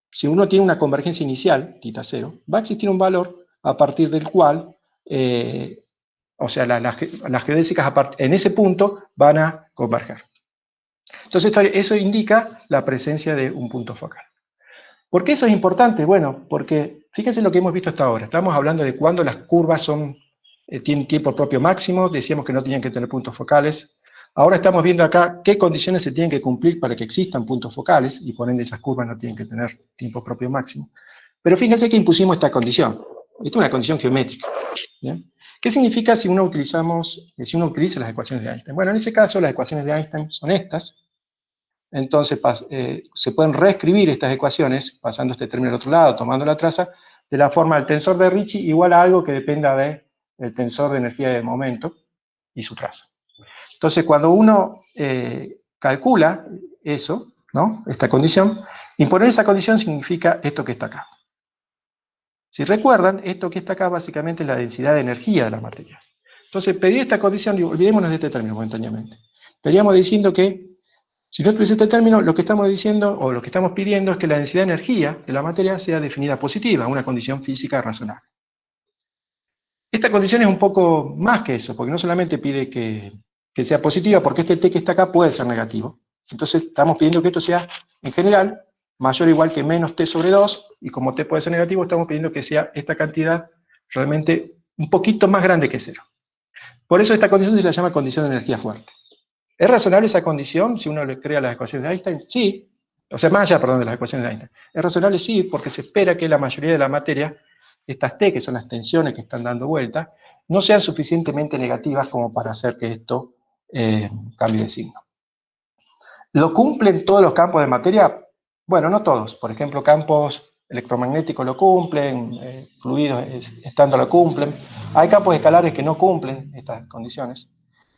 si uno tiene una convergencia inicial, tita 0, va a existir un valor a partir del cual, o sea, las geodésicas en ese punto van a converger. Entonces eso indica la presencia de un punto focal. ¿Por qué eso es importante? Bueno, porque fíjense lo que hemos visto hasta ahora. Estamos hablando de cuando las curvas tienen tiempo propio máximo, decíamos que no tenían que tener puntos focales. Ahora estamos viendo acá qué condiciones se tienen que cumplir para que existan puntos focales, y por ende esas curvas no tienen que tener tiempo propio máximo. Pero fíjense que impusimos esta condición. Esta es una condición geométrica. ¿Bien? ¿Qué significa si uno utiliza las ecuaciones de Einstein? Bueno, en ese caso las ecuaciones de Einstein son estas. Entonces se pueden reescribir estas ecuaciones, pasando este término al otro lado, tomando la traza, de la forma del tensor de Ricci igual a algo que dependa del tensor de energía de momento y su traza. Entonces, cuando uno calcula eso, ¿no? Esta condición, imponer esa condición significa esto que está acá. Si recuerdan, esto que está acá básicamente es la densidad de energía de la materia. Entonces, pedir esta condición, olvidémonos de este término momentáneamente. Estaríamos diciendo que Si no tuviese este término, lo que estamos diciendo, o lo que estamos pidiendo, es que la densidad de energía de la materia sea definida positiva, una condición física razonable. Esta condición es un poco más que eso, porque no solamente pide que sea positiva, porque este t que está acá puede ser negativo. Entonces estamos pidiendo que esto sea, en general, mayor o igual que menos t sobre 2, y como t puede ser negativo, estamos pidiendo que sea esta cantidad realmente un poquito más grande que 0. Por eso esta condición se la llama condición de energía fuerte. ¿Es razonable esa condición si uno le crea las ecuaciones de Einstein? Sí. O sea, más allá, perdón, de las ecuaciones de Einstein. ¿Es razonable? Sí, porque se espera que la mayoría de la materia, estas T, que son las tensiones que están dando vuelta, no sean suficientemente negativas como para hacer que esto cambie de signo. ¿Lo cumplen todos los campos de materia? Bueno, no todos. Por ejemplo, campos electromagnéticos lo cumplen, fluidos estando lo cumplen. Hay campos escalares que no cumplen estas condiciones.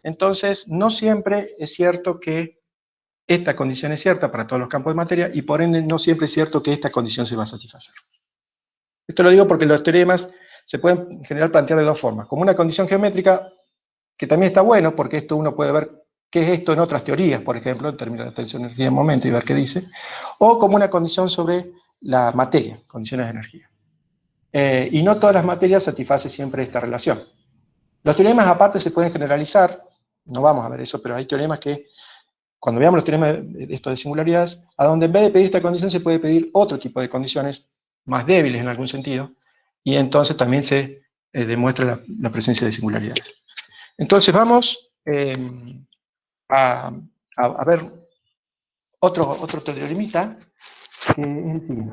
Entonces, no siempre es cierto que esta condición es cierta para todos los campos de materia y por ende no siempre es cierto que esta condición se va a satisfacer. Esto lo digo porque los teoremas se pueden en general plantear de dos formas. Como una condición geométrica, que también está bueno, porque esto uno puede ver qué es esto en otras teorías, por ejemplo, en términos de tensión, energía, momento, y ver qué dice, o como una condición sobre la materia, condiciones de energía. Y no todas las materias satisfacen siempre esta relación. Los teoremas aparte se pueden generalizar, no vamos a ver eso, pero hay teoremas que, cuando veamos los teoremas de esto de singularidades, a donde en vez de pedir esta condición se puede pedir otro tipo de condiciones, más débiles en algún sentido, y entonces también se demuestra la presencia de singularidades. Entonces vamos a ver otro teoremita, que es el siguiente.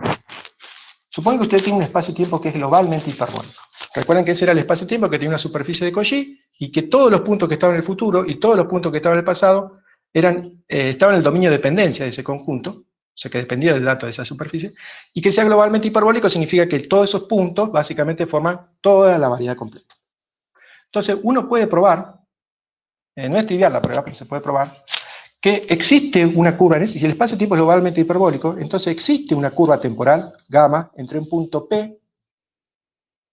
Supongo que usted tiene un espacio-tiempo que es globalmente hiperbólico. Recuerden que ese era el espacio-tiempo que tenía una superficie de Cauchy y que todos los puntos que estaban en el futuro y todos los puntos que estaban en el pasado estaban en el dominio de dependencia de ese conjunto, o sea que dependía del dato de esa superficie, y que sea globalmente hiperbólico significa que todos esos puntos básicamente forman toda la variedad completa. Entonces uno puede probar, no es trivial la prueba, pero se puede probar, que existe una curva, si el espacio-tiempo es globalmente hiperbólico, entonces existe una curva temporal, gamma, entre un punto P,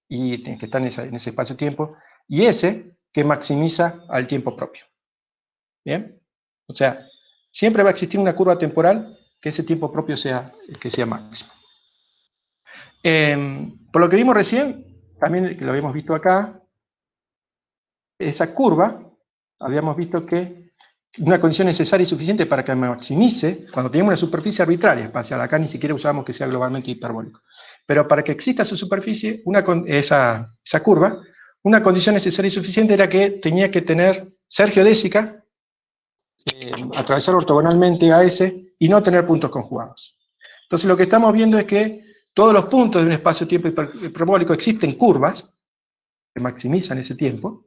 y que está en ese espacio-tiempo, y S, que maximiza al tiempo propio. ¿Bien? O sea, siempre va a existir una curva temporal que ese tiempo propio sea máximo. Por lo que vimos recién, también lo habíamos visto acá, esa curva, habíamos visto que una condición necesaria y suficiente para que maximice, cuando tenemos una superficie arbitraria espacial, acá ni siquiera usamos que sea globalmente hiperbólico, pero para que exista esa superficie, esa curva, una condición necesaria y suficiente era que tenía que ser geodésica, atravesar ortogonalmente a S y no tener puntos conjugados. Entonces lo que estamos viendo es que todos los puntos de un espacio-tiempo hiperbólico existen curvas que maximizan ese tiempo,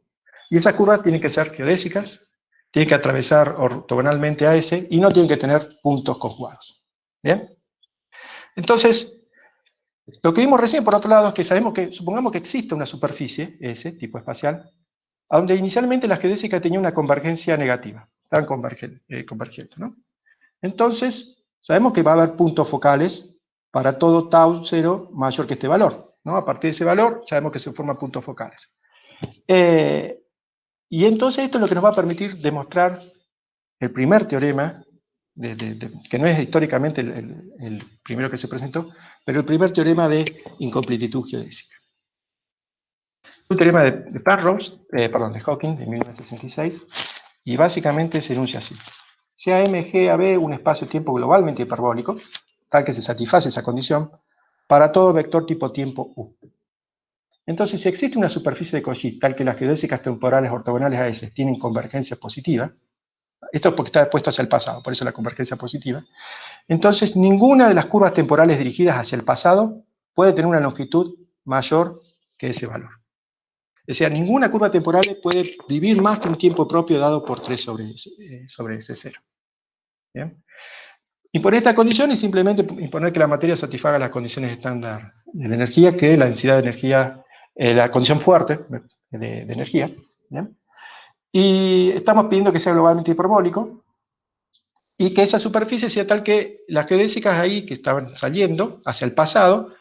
y esas curvas tienen que ser geodésicas, tienen que atravesar ortogonalmente a S y no tienen que tener puntos conjugados. ¿Bien? Entonces, lo que vimos recién, por otro lado, es que supongamos que existe una superficie, S, tipo espacial, donde inicialmente la geodésica tenía una convergencia negativa, estaban convergiendo, ¿no? Entonces, sabemos que va a haber puntos focales para todo tau 0 mayor que este valor, ¿no? A partir de ese valor, sabemos que se forman puntos focales. Y entonces esto es lo que nos va a permitir demostrar el primer teorema, que no es históricamente el primero que se presentó, pero el primer teorema de incompletitud geodésica. Un teorema de Hawking, de 1966, y básicamente se enuncia así. Sea MGAB un espacio-tiempo globalmente hiperbólico, tal que se satisface esa condición, para todo vector tipo tiempo U. Entonces, si existe una superficie de Cauchy tal que las geodésicas temporales ortogonales a S tienen convergencia positiva, esto es porque está expuesto hacia el pasado, por eso la convergencia positiva, entonces ninguna de las curvas temporales dirigidas hacia el pasado puede tener una longitud mayor que ese valor. O sea, ninguna curva temporal puede vivir más que un tiempo propio dado por 3 sobre S0. ¿Bien? Y por esta condición es simplemente imponer que la materia satisfaga las condiciones estándar de energía, que es la densidad de energía, la condición fuerte de energía. ¿Bien? Y estamos pidiendo que sea globalmente hiperbólico y que esa superficie sea tal que las geodésicas ahí que estaban saliendo hacia el pasado,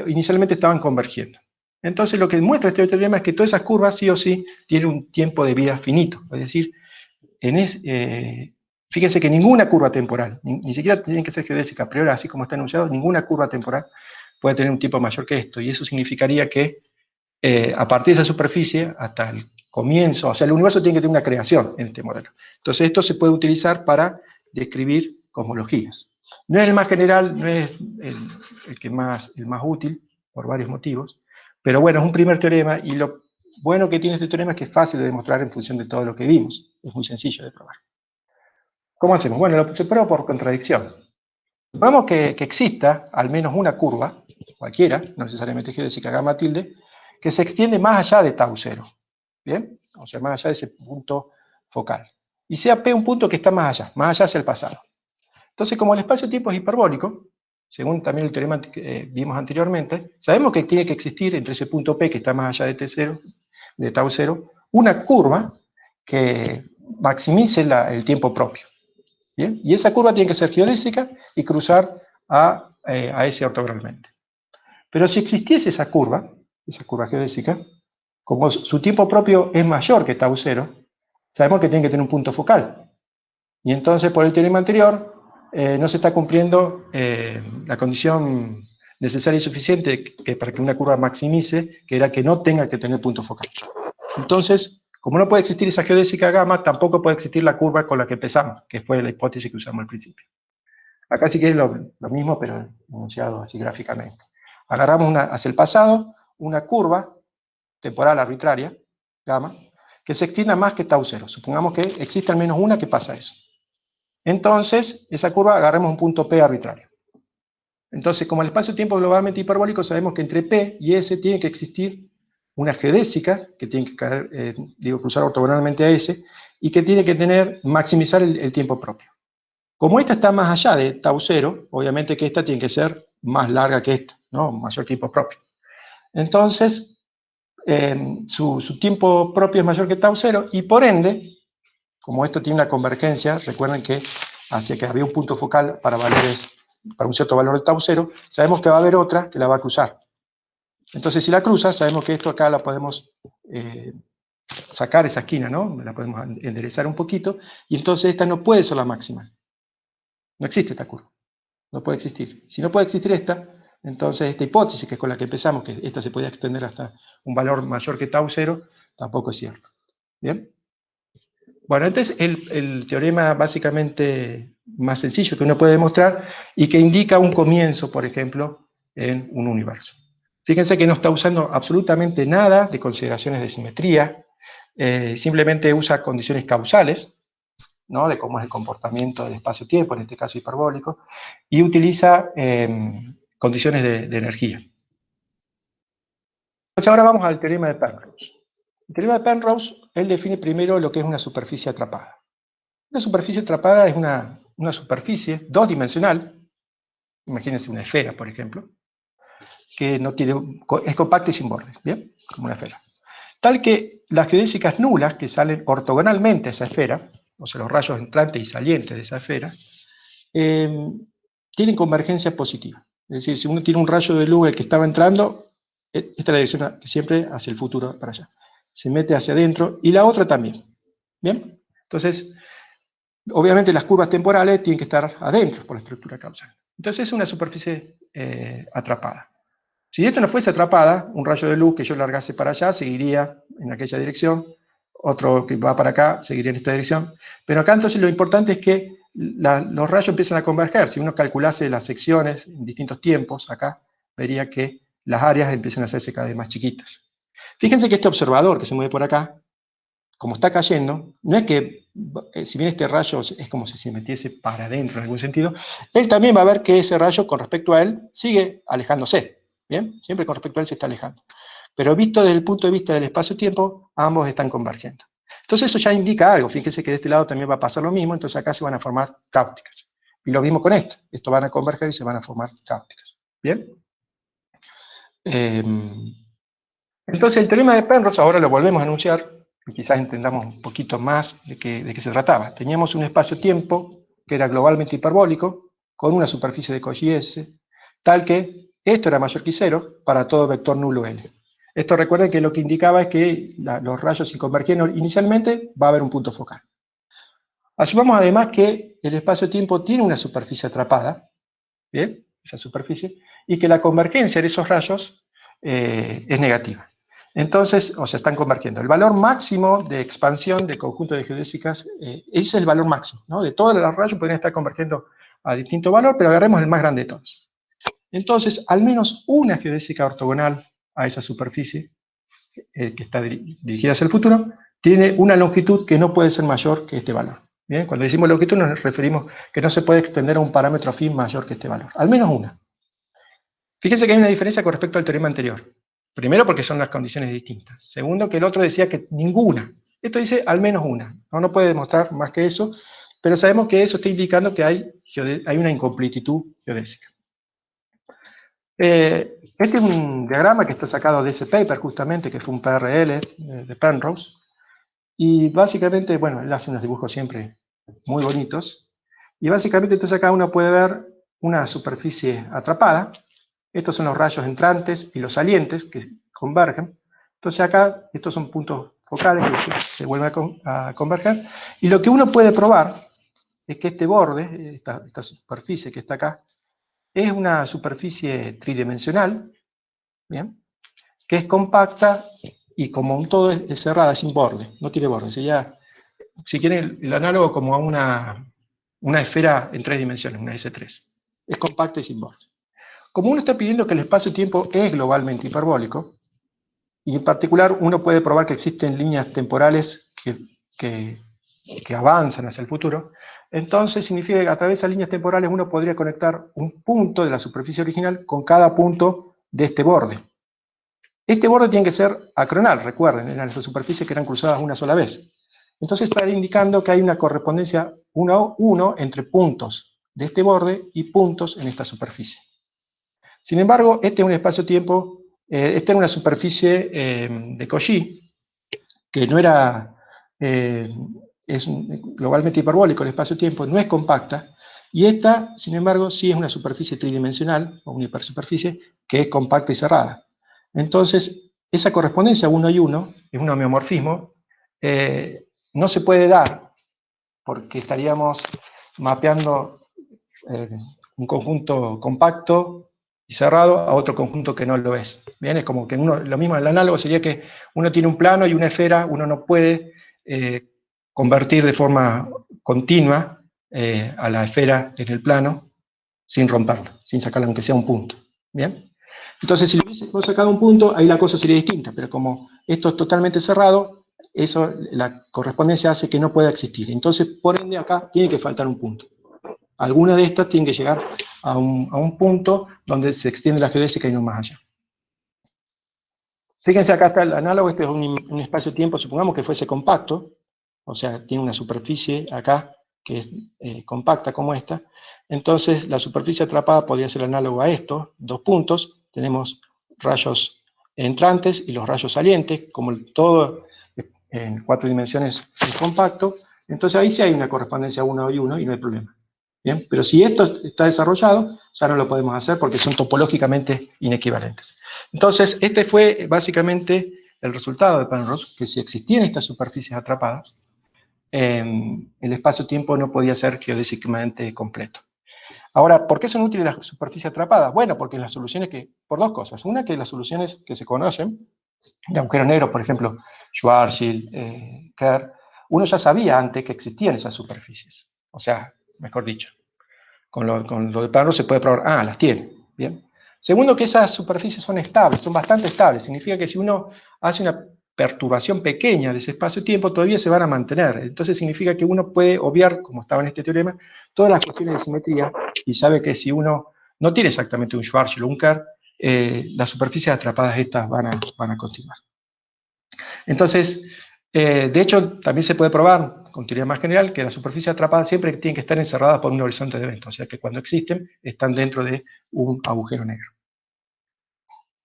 inicialmente estaban convergiendo. Entonces lo que muestra este teorema es que todas esas curvas sí o sí tienen un tiempo de vida finito, es decir, Fíjense que ninguna curva temporal, ni siquiera tiene que ser geodésica, a priori, así como está enunciado, ninguna curva temporal puede tener un tiempo mayor que esto, y eso significaría que a partir de esa superficie hasta el comienzo, o sea, el universo tiene que tener una creación en este modelo. Entonces esto se puede utilizar para describir cosmologías. No es el más general, no es el más útil, por varios motivos, pero bueno, es un primer teorema, y lo bueno que tiene este teorema es que es fácil de demostrar en función de todo lo que vimos. Es muy sencillo de probar. ¿Cómo hacemos? Bueno, se prueba por contradicción. Supongamos que exista al menos una curva, cualquiera, no necesariamente geodésica, gamma tilde, que se extiende más allá de tau 0. ¿Bien? O sea, más allá de ese punto focal. Y sea P un punto que está más allá hacia el pasado. Entonces, como el espacio-tiempo es hiperbólico, según también el teorema que vimos anteriormente, sabemos que tiene que existir entre ese punto P que está más allá de T0, de tau 0, una curva que maximice el tiempo propio. ¿Bien? Y esa curva tiene que ser geodésica y cruzar a ese ortogonalmente. Pero si existiese esa curva geodésica, como su tiempo propio es mayor que tau 0, sabemos que tiene que tener un punto focal. Y entonces, por el teorema anterior, no se está cumpliendo la condición necesaria y suficiente para que una curva maximice, que era que no tenga que tener punto focal. Entonces, como no puede existir esa geodésica gamma, tampoco puede existir la curva con la que empezamos, que fue la hipótesis que usamos al principio. Acá si quieren lo mismo, pero enunciado así gráficamente. Agarramos hacia el pasado una curva temporal arbitraria, gamma, que se extienda más que tau 0. Supongamos que existe al menos una que pasa eso. Entonces, esa curva agarremos un punto P arbitrario. Entonces, como el espacio-tiempo es globalmente hiperbólico, sabemos que entre P y S tiene que existir una geodésica, que tiene que caer, cruzar ortogonalmente a S, y que tiene que maximizar el tiempo propio. Como esta está más allá de tau 0, obviamente que esta tiene que ser más larga que esta, ¿no? Mayor tiempo propio. Entonces, su tiempo propio es mayor que tau 0, y por ende, como esto tiene una convergencia, recuerden que hacia que había un punto focal para un cierto valor de tau 0, sabemos que va a haber otra que la va a cruzar. Entonces, si la cruza, sabemos que esto acá la podemos sacar esa esquina, ¿no? La podemos enderezar un poquito, y entonces esta no puede ser la máxima. No existe esta curva. No puede existir. Si no puede existir esta, entonces esta hipótesis, que es con la que empezamos, que esta se podía extender hasta un valor mayor que tau 0, tampoco es cierto. ¿Bien? Bueno, entonces el teorema básicamente más sencillo que uno puede demostrar y que indica un comienzo, por ejemplo, en un universo. Fíjense que no está usando absolutamente nada de consideraciones de simetría, simplemente usa condiciones causales, ¿no? De cómo es el comportamiento del espacio-tiempo, en este caso hiperbólico, y utiliza condiciones de energía. Entonces ahora vamos al teorema de Penrose. El teorema de Penrose, él define primero lo que es una superficie atrapada. Una superficie atrapada es una superficie dos-dimensional, imagínense una esfera, por ejemplo, que es compacta y sin bordes, ¿bien? Como una esfera. Tal que las geodésicas nulas, que salen ortogonalmente a esa esfera, o sea, los rayos entrantes y salientes de esa esfera, tienen convergencia positiva. Es decir, si uno tiene un rayo de luz el que estaba entrando, esta es la dirección siempre hacia el futuro, para allá. Se mete hacia adentro, y la otra también. ¿Bien? Entonces, obviamente las curvas temporales tienen que estar adentro por la estructura causal. Entonces es una superficie atrapada. Si esto no fuese atrapada, un rayo de luz que yo largase para allá seguiría en aquella dirección, otro que va para acá seguiría en esta dirección, pero acá entonces lo importante es que los rayos empiezan a converger. Si uno calculase las secciones en distintos tiempos, acá vería que las áreas empiezan a hacerse cada vez más chiquitas. Fíjense que este observador que se mueve por acá, como está cayendo, no es que, si bien este rayo es como si se metiese para adentro en algún sentido, él también va a ver que ese rayo con respecto a él sigue alejándose. ¿Bien? Siempre con respecto a él se está alejando. Pero visto desde el punto de vista del espacio-tiempo, ambos están convergiendo. Entonces eso ya indica algo. Fíjense que de este lado también va a pasar lo mismo, entonces acá se van a formar cáuticas. Y lo mismo con esto. Estos van a converger y se van a formar cáuticas. ¿Bien? Entonces el teorema de Penrose, ahora lo volvemos a enunciar, y quizás entendamos un poquito más de qué se trataba. Teníamos un espacio-tiempo que era globalmente hiperbólico, con una superficie de Cauchy S, tal que esto era mayor que 0 para todo vector nulo L. Esto recuerden que lo que indicaba es que los rayos si convergían inicialmente va a haber un punto focal. Asumamos además que el espacio-tiempo tiene una superficie atrapada, ¿bien? Esa superficie, y que la convergencia de esos rayos es negativa. Entonces, o sea, están convergiendo. El valor máximo de expansión de conjuntos de geodésicas, ese es el valor máximo, ¿no? De todos los rayos podrían estar convergiendo a distinto valor, pero agarremos el más grande de todos. Entonces, al menos una geodésica ortogonal a esa superficie, que está dirigida hacia el futuro, tiene una longitud que no puede ser mayor que este valor. ¿Bien? Cuando decimos longitud nos referimos que no se puede extender a un parámetro afín mayor que este valor. Al menos una. Fíjense que hay una diferencia con respecto al teorema anterior. Primero porque son las condiciones distintas. Segundo que el otro decía que ninguna. Esto dice al menos una. No puede demostrar más que eso, pero sabemos que eso está indicando que hay una incompletitud geodésica. Este es un diagrama que está sacado de ese paper justamente, que fue un PRL de Penrose, y básicamente, bueno, él hace unos dibujos siempre muy bonitos, y básicamente entonces acá uno puede ver una superficie atrapada. Estos son los rayos entrantes y los salientes que convergen. Entonces acá estos son puntos focales que se vuelven a converger, y lo que uno puede probar es que este borde, esta superficie que está acá, es una superficie tridimensional, ¿bien? Que es compacta y como un todo es cerrada, sin borde, no tiene borde. Sería, si quieren, el análogo como a una esfera en 3 dimensiones, una S3. Es compacta y sin borde. Como uno está pidiendo que el espacio-tiempo es globalmente hiperbólico, y en particular uno puede probar que existen líneas temporales que avanzan hacia el futuro, entonces significa que a través de esas líneas temporales uno podría conectar un punto de la superficie original con cada punto de este borde. Este borde tiene que ser acronal, recuerden, eran las superficies que eran cruzadas una sola vez. Entonces está indicando que hay una correspondencia 1 a 1 entre puntos de este borde y puntos en esta superficie. Sin embargo, este es un espacio-tiempo, esta era una superficie de Cauchy, que no era, es globalmente hiperbólico el espacio-tiempo, no es compacta, y esta, sin embargo, sí es una superficie tridimensional, o una hipersuperficie, que es compacta y cerrada. Entonces, esa correspondencia 1 y 1, es un homeomorfismo, no se puede dar, porque estaríamos mapeando un conjunto compacto y cerrado a otro conjunto que no lo es. Bien, es como que lo mismo, el análogo sería que uno tiene un plano y una esfera, uno no puede convertir de forma continua a la esfera en el plano sin romperlo, sin sacarle aunque sea un punto. Bien, entonces si le hubiésemos sacado un punto, ahí la cosa sería distinta, pero como esto es totalmente cerrado, eso, la correspondencia hace que no pueda existir. Entonces, por ende, acá tiene que faltar un punto. Alguna de estas tienen que llegar a un punto donde se extiende la geodésica y no más allá. Fíjense, acá está el análogo, este es un espacio-tiempo, supongamos que fuese compacto, o sea, tiene una superficie acá que es compacta como esta, entonces la superficie atrapada podría ser análogo a esto, dos puntos, tenemos rayos entrantes y los rayos salientes, como todo en 4 dimensiones es compacto, entonces ahí sí hay una correspondencia 1 y 1 y no hay problema. Bien, pero si esto está desarrollado, ya no lo podemos hacer porque son topológicamente inequivalentes. Entonces, este fue básicamente el resultado de Penrose, que si existían estas superficies atrapadas, el espacio-tiempo no podía ser geodésicamente completo. Ahora, ¿por qué son útiles las superficies atrapadas? Bueno, porque las soluciones por dos cosas. Una, que las soluciones que se conocen, de agujeros negros, por ejemplo, Schwarzschild, Kerr, uno ya sabía antes que existían esas superficies. O sea, mejor dicho, con lo de Penrose se puede probar, las tiene, ¿bien? Segundo, que esas superficies son estables, son bastante estables, significa que si uno hace una perturbación pequeña de ese espacio-tiempo, todavía se van a mantener, entonces significa que uno puede obviar, como estaba en este teorema, todas las cuestiones de simetría, y sabe que si uno no tiene exactamente un Schwarzschild o un Kerr, las superficies atrapadas estas van a continuar. Entonces, de hecho, también se puede probar, con teoría más general, que las superficies atrapadas siempre tienen que estar encerradas por un horizonte de eventos, o sea que cuando existen, están dentro de un agujero negro.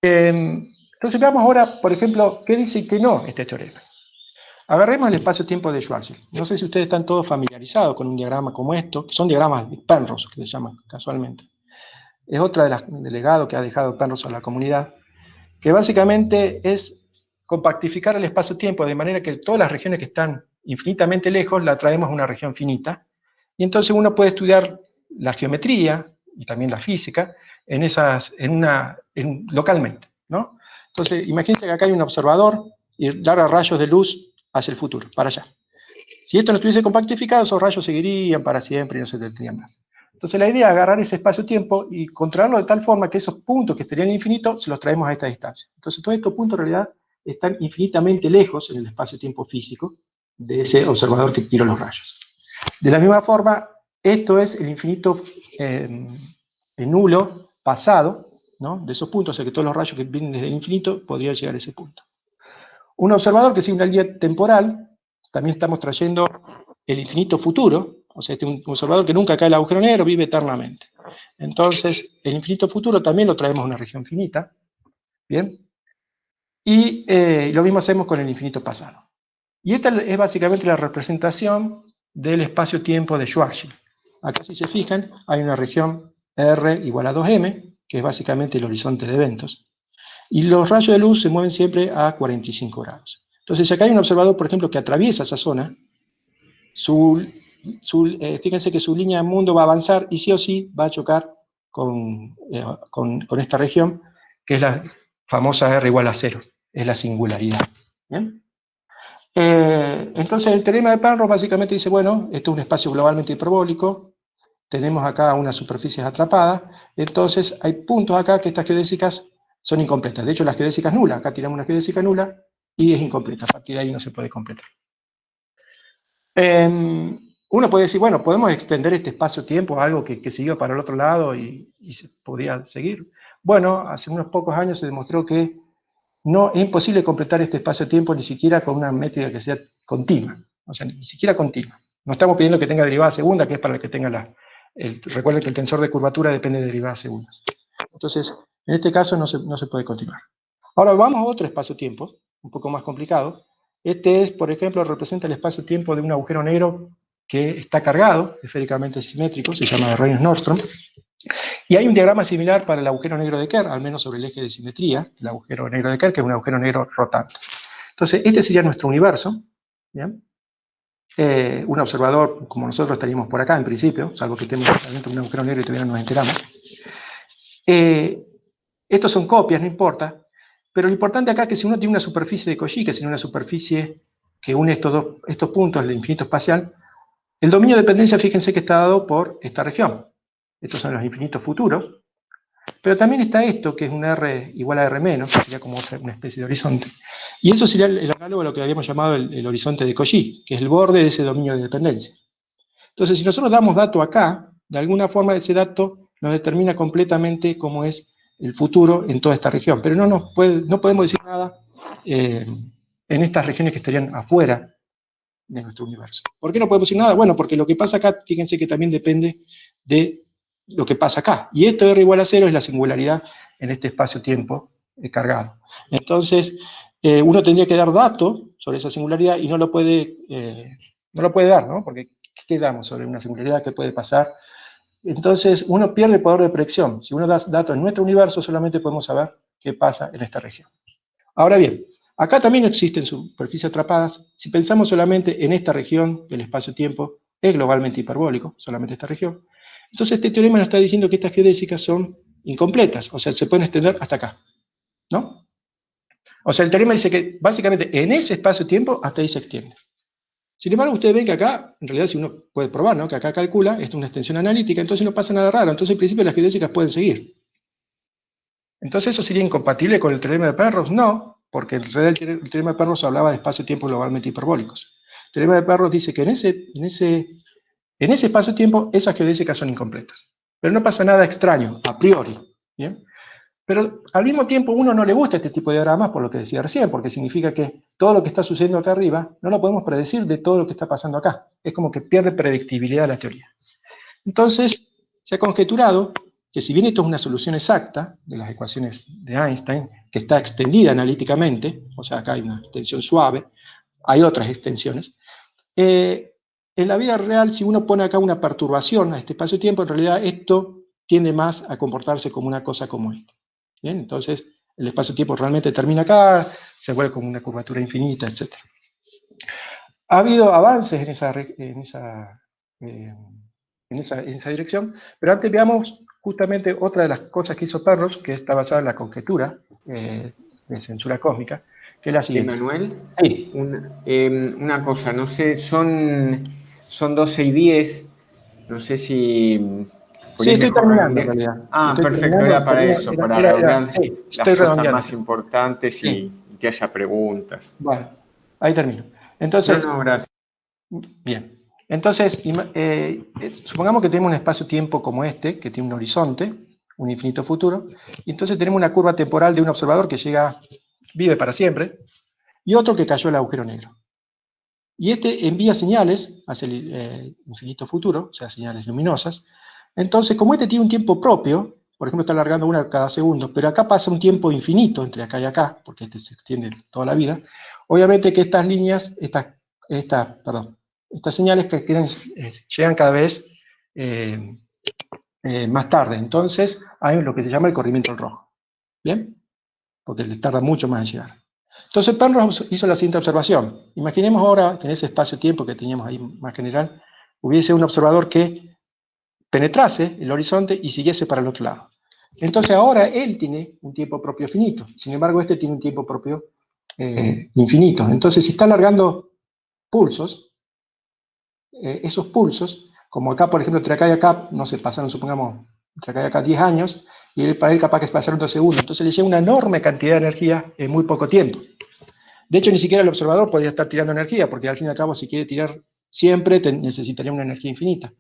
Entonces veamos ahora, por ejemplo, qué dice y qué no este teorema. Agarremos el espacio-tiempo de Schwarzschild. No sé si ustedes están todos familiarizados con un diagrama como esto, que son diagramas de Penrose, que se llaman casualmente. Es otra del legado que ha dejado Penrose a la comunidad, que básicamente es compactificar el espacio-tiempo de manera que todas las regiones que están infinitamente lejos, la traemos a una región finita, y entonces uno puede estudiar la geometría y también la física localmente, ¿no? Entonces, imagínense que acá hay un observador y larga rayos de luz hacia el futuro, para allá. Si esto no estuviese compactificado, esos rayos seguirían para siempre y no se detendrían más. Entonces la idea es agarrar ese espacio-tiempo y controlarlo de tal forma que esos puntos que estarían en infinito se los traemos a esta distancia. Entonces todos estos puntos en realidad están infinitamente lejos en el espacio-tiempo físico de ese observador que tiró los rayos. De la misma forma, esto es el infinito nulo pasado, ¿no? De esos puntos, o sea que todos los rayos que vienen desde el infinito podrían llegar a ese punto. Un observador que sigue una línea temporal, también estamos trayendo el infinito futuro, o sea, este es un observador que nunca cae el agujero negro, vive eternamente. Entonces, el infinito futuro también lo traemos a una región finita, ¿bien? Y lo mismo hacemos con el infinito pasado. Y esta es básicamente la representación del espacio-tiempo de Schwarzschild. Acá, si se fijan, hay una región R igual a 2m, que es básicamente el horizonte de eventos, y los rayos de luz se mueven siempre a 45 grados. Entonces, si acá hay un observador, por ejemplo, que atraviesa esa zona, fíjense que su línea de mundo va a avanzar y sí o sí va a chocar con esta región, que es la famosa R igual a 0, es la singularidad. ¿Bien? Entonces el teorema de Penrose básicamente dice, bueno, esto es un espacio globalmente hiperbólico, tenemos acá unas superficies atrapadas, entonces hay puntos acá que estas geodésicas son incompletas. De hecho, las geodésicas nulas, acá tiramos una geodésica nula y es incompleta, a partir de ahí no se puede completar. Uno puede decir, bueno, podemos extender este espacio-tiempo a algo que siguió para el otro lado y se podría seguir. Bueno, hace unos pocos años se demostró que no es imposible completar este espacio-tiempo ni siquiera con una métrica que sea continua, o sea, ni siquiera continua. No estamos pidiendo que tenga derivada segunda, que es para el que tenga recuerden que el tensor de curvatura depende de derivadas segundas. Entonces, en este caso no se puede continuar. Ahora vamos a otro espacio-tiempo, un poco más complicado. Este es, por ejemplo, representa el espacio-tiempo de un agujero negro que está cargado, esféricamente simétrico, se llama de Reynolds-Nordström. Y hay un diagrama similar para el agujero negro de Kerr, al menos sobre el eje de simetría, el agujero negro de Kerr, que es un agujero negro rotante. Entonces, este sería nuestro universo, ¿bien? Un observador como nosotros estaríamos por acá, en principio, salvo que estemos dentro de un agujero negro y todavía no nos enteramos. Estos son copias, no importa, pero lo importante acá es que si uno tiene una superficie de Cauchy, que es una superficie que une estos puntos del infinito espacial, el dominio de dependencia, fíjense que está dado por esta región. Estos son los infinitos futuros. Pero también está esto, que es un R igual a R menos, que sería como una especie de horizonte. Y eso sería el análogo a lo que habíamos llamado el horizonte de Cauchy, que es el borde de ese dominio de dependencia. Entonces, si nosotros damos dato acá, de alguna forma ese dato nos determina completamente cómo es el futuro en toda esta región. Pero no podemos decir nada en estas regiones que estarían afuera de nuestro universo. ¿Por qué no podemos decir nada? Bueno, porque lo que pasa acá, fíjense que también depende de lo que pasa acá. Y esto R igual a 0 es la singularidad en este espacio-tiempo cargado. Entonces, uno tendría que dar datos sobre esa singularidad y no lo puede dar, ¿no? Porque ¿qué damos sobre una singularidad que puede pasar? Entonces, uno pierde el poder de predicción. Si uno da datos en nuestro universo, solamente podemos saber qué pasa en esta región. Ahora bien, acá también existen superficies atrapadas. Si pensamos solamente en esta región, el espacio-tiempo es globalmente hiperbólico, solamente esta región. Entonces este teorema nos está diciendo que estas geodésicas son incompletas, o sea, se pueden extender hasta acá, ¿no? O sea, el teorema dice que básicamente en ese espacio-tiempo hasta ahí se extiende. Sin embargo, ustedes ven que acá, en realidad si uno puede probar, ¿no? Que acá calcula, esto es una extensión analítica, entonces no pasa nada raro, entonces en principio las geodésicas pueden seguir. Entonces eso sería incompatible con el teorema de Penrose, no, porque en realidad el teorema de Penrose hablaba de espacio-tiempo globalmente hiperbólicos. El teorema de Penrose dice que en ese espacio-tiempo esas geodésicas son incompletas. Pero no pasa nada extraño, a priori. ¿Bien? Pero al mismo tiempo uno no le gusta este tipo de diagramas por lo que decía recién, porque significa que todo lo que está sucediendo acá arriba no lo podemos predecir de todo lo que está pasando acá. Es como que pierde predictibilidad la teoría. Entonces, se ha conjeturado que si bien esto es una solución exacta de las ecuaciones de Einstein, que está extendida analíticamente, o sea, acá hay una extensión suave, hay otras extensiones, en la vida real, si uno pone acá una perturbación a este espacio-tiempo, en realidad esto tiende más a comportarse como una cosa como esta. ¿Bien? Entonces, el espacio-tiempo realmente termina acá, se vuelve como una curvatura infinita, etc. Ha habido avances en esa dirección, pero antes veamos justamente otra de las cosas que hizo Penrose, que está basada en la conjetura de censura cósmica, que es la siguiente. Emanuel, Sí, una cosa, no sé, son 12:10, no sé si por sí, ahí estoy mejor terminando en redondear. realidad. Ah, Estoy perfecto, terminando, era para eso, para redondear sí, las estoy cosas redondeando. más importantes Sí, y que haya preguntas. bueno, ahí termino. No, Entonces, no, gracias. bien. Entonces, supongamos que tenemos un espacio-tiempo como este, que tiene un horizonte, un infinito futuro, y entonces tenemos una curva temporal de un observador que vive para siempre, y otro que cayó al agujero negro. Y este envía señales hacia el infinito futuro, o sea, señales luminosas. Entonces, como este tiene un tiempo propio, por ejemplo, está alargando una cada segundo, pero acá pasa un tiempo infinito entre acá y acá, porque este se extiende toda la vida, obviamente que estas líneas, estas señales que llegan cada vez eh, más tarde. Entonces, hay lo que se llama el corrimiento al rojo. ¿Bien? Porque le tarda mucho más en llegar. Entonces Penrose hizo la siguiente observación. Imaginemos ahora que en ese espacio-tiempo que teníamos ahí más general, hubiese un observador que penetrase el horizonte y siguiese para el otro lado. Entonces ahora él tiene un tiempo propio finito, sin embargo este tiene un tiempo propio infinito. Entonces si está alargando pulsos, esos pulsos, como acá por ejemplo entre acá y acá, no se pasaron, supongamos, entre acá y acá 10 años, y para él capaz que se pasaron 2 segundos, entonces le llega una enorme cantidad de energía en muy poco tiempo. De hecho, ni siquiera el observador podría estar tirando energía, porque al fin y al cabo, si quiere tirar siempre, necesitaría una energía infinita.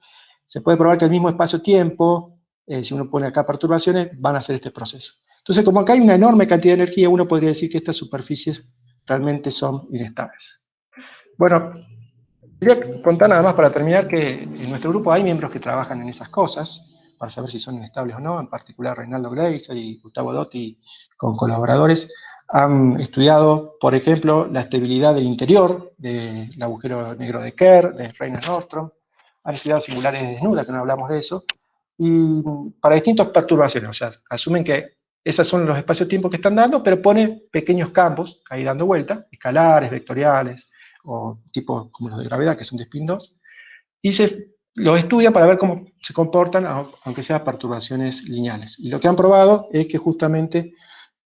Se puede probar que el mismo espacio-tiempo, si uno pone acá perturbaciones, van a hacer este proceso. Entonces, como acá hay una enorme cantidad de energía, uno podría decir que estas superficies realmente son inestables. Bueno, quería contar nada más para terminar que en nuestro grupo hay miembros que trabajan en esas cosas, para saber si son inestables o no, en particular Reinaldo Gleiser y Gustavo Dotti con colaboradores. Han estudiado, por ejemplo, la estabilidad del interior del agujero negro de Kerr, de Reiner Nordstrom. Han estudiado singulares de desnuda, que no hablamos de eso, y para distintas perturbaciones. O sea, asumen que esos son los espacios-tiempos que están dando, pero pone pequeños campos ahí dando vuelta, escalares, vectoriales, o tipos como los de gravedad, que son de spin 2, y los estudia para ver cómo se comportan, aunque sean perturbaciones lineales. Y lo que han probado es que justamente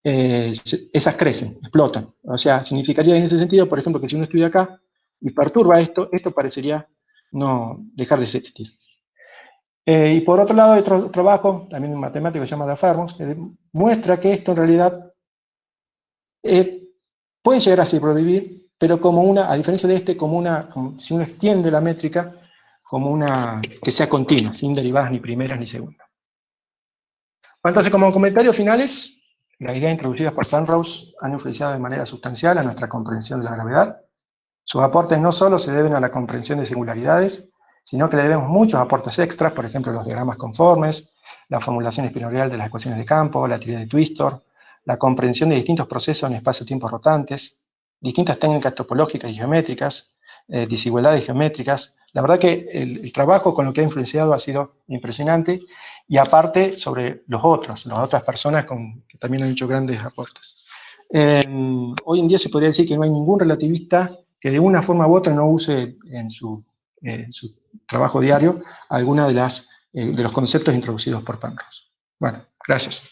esas crecen, explotan. O sea, significaría en ese sentido, por ejemplo, que si uno estudia acá y perturba esto parecería no dejar de existir. Y por otro lado, hay otro trabajo, también un matemático que se llama Dafermos, que muestra que esto en realidad eh, puede llegar a sobrevivir, pero a diferencia de como si uno extiende la métrica, como una que sea continua, sin derivadas ni primeras ni segundas. Entonces, como comentarios finales, las ideas introducidas por Penrose han influenciado de manera sustancial a nuestra comprensión de la gravedad. Sus aportes no solo se deben a la comprensión de singularidades, sino que le debemos muchos aportes extras, por ejemplo, los diagramas conformes, la formulación espinorial de las ecuaciones de campo, la teoría de Twistor, la comprensión de distintos procesos en espacio-tiempo rotantes, distintas técnicas topológicas y geométricas, desigualdades geométricas. La verdad que el trabajo con lo que ha influenciado ha sido impresionante, y aparte sobre las otras personas que también han hecho grandes aportes. Hoy en día se podría decir que no hay ningún relativista que de una forma u otra no use en su trabajo diario alguna de los conceptos introducidos por Penrose. Bueno, gracias.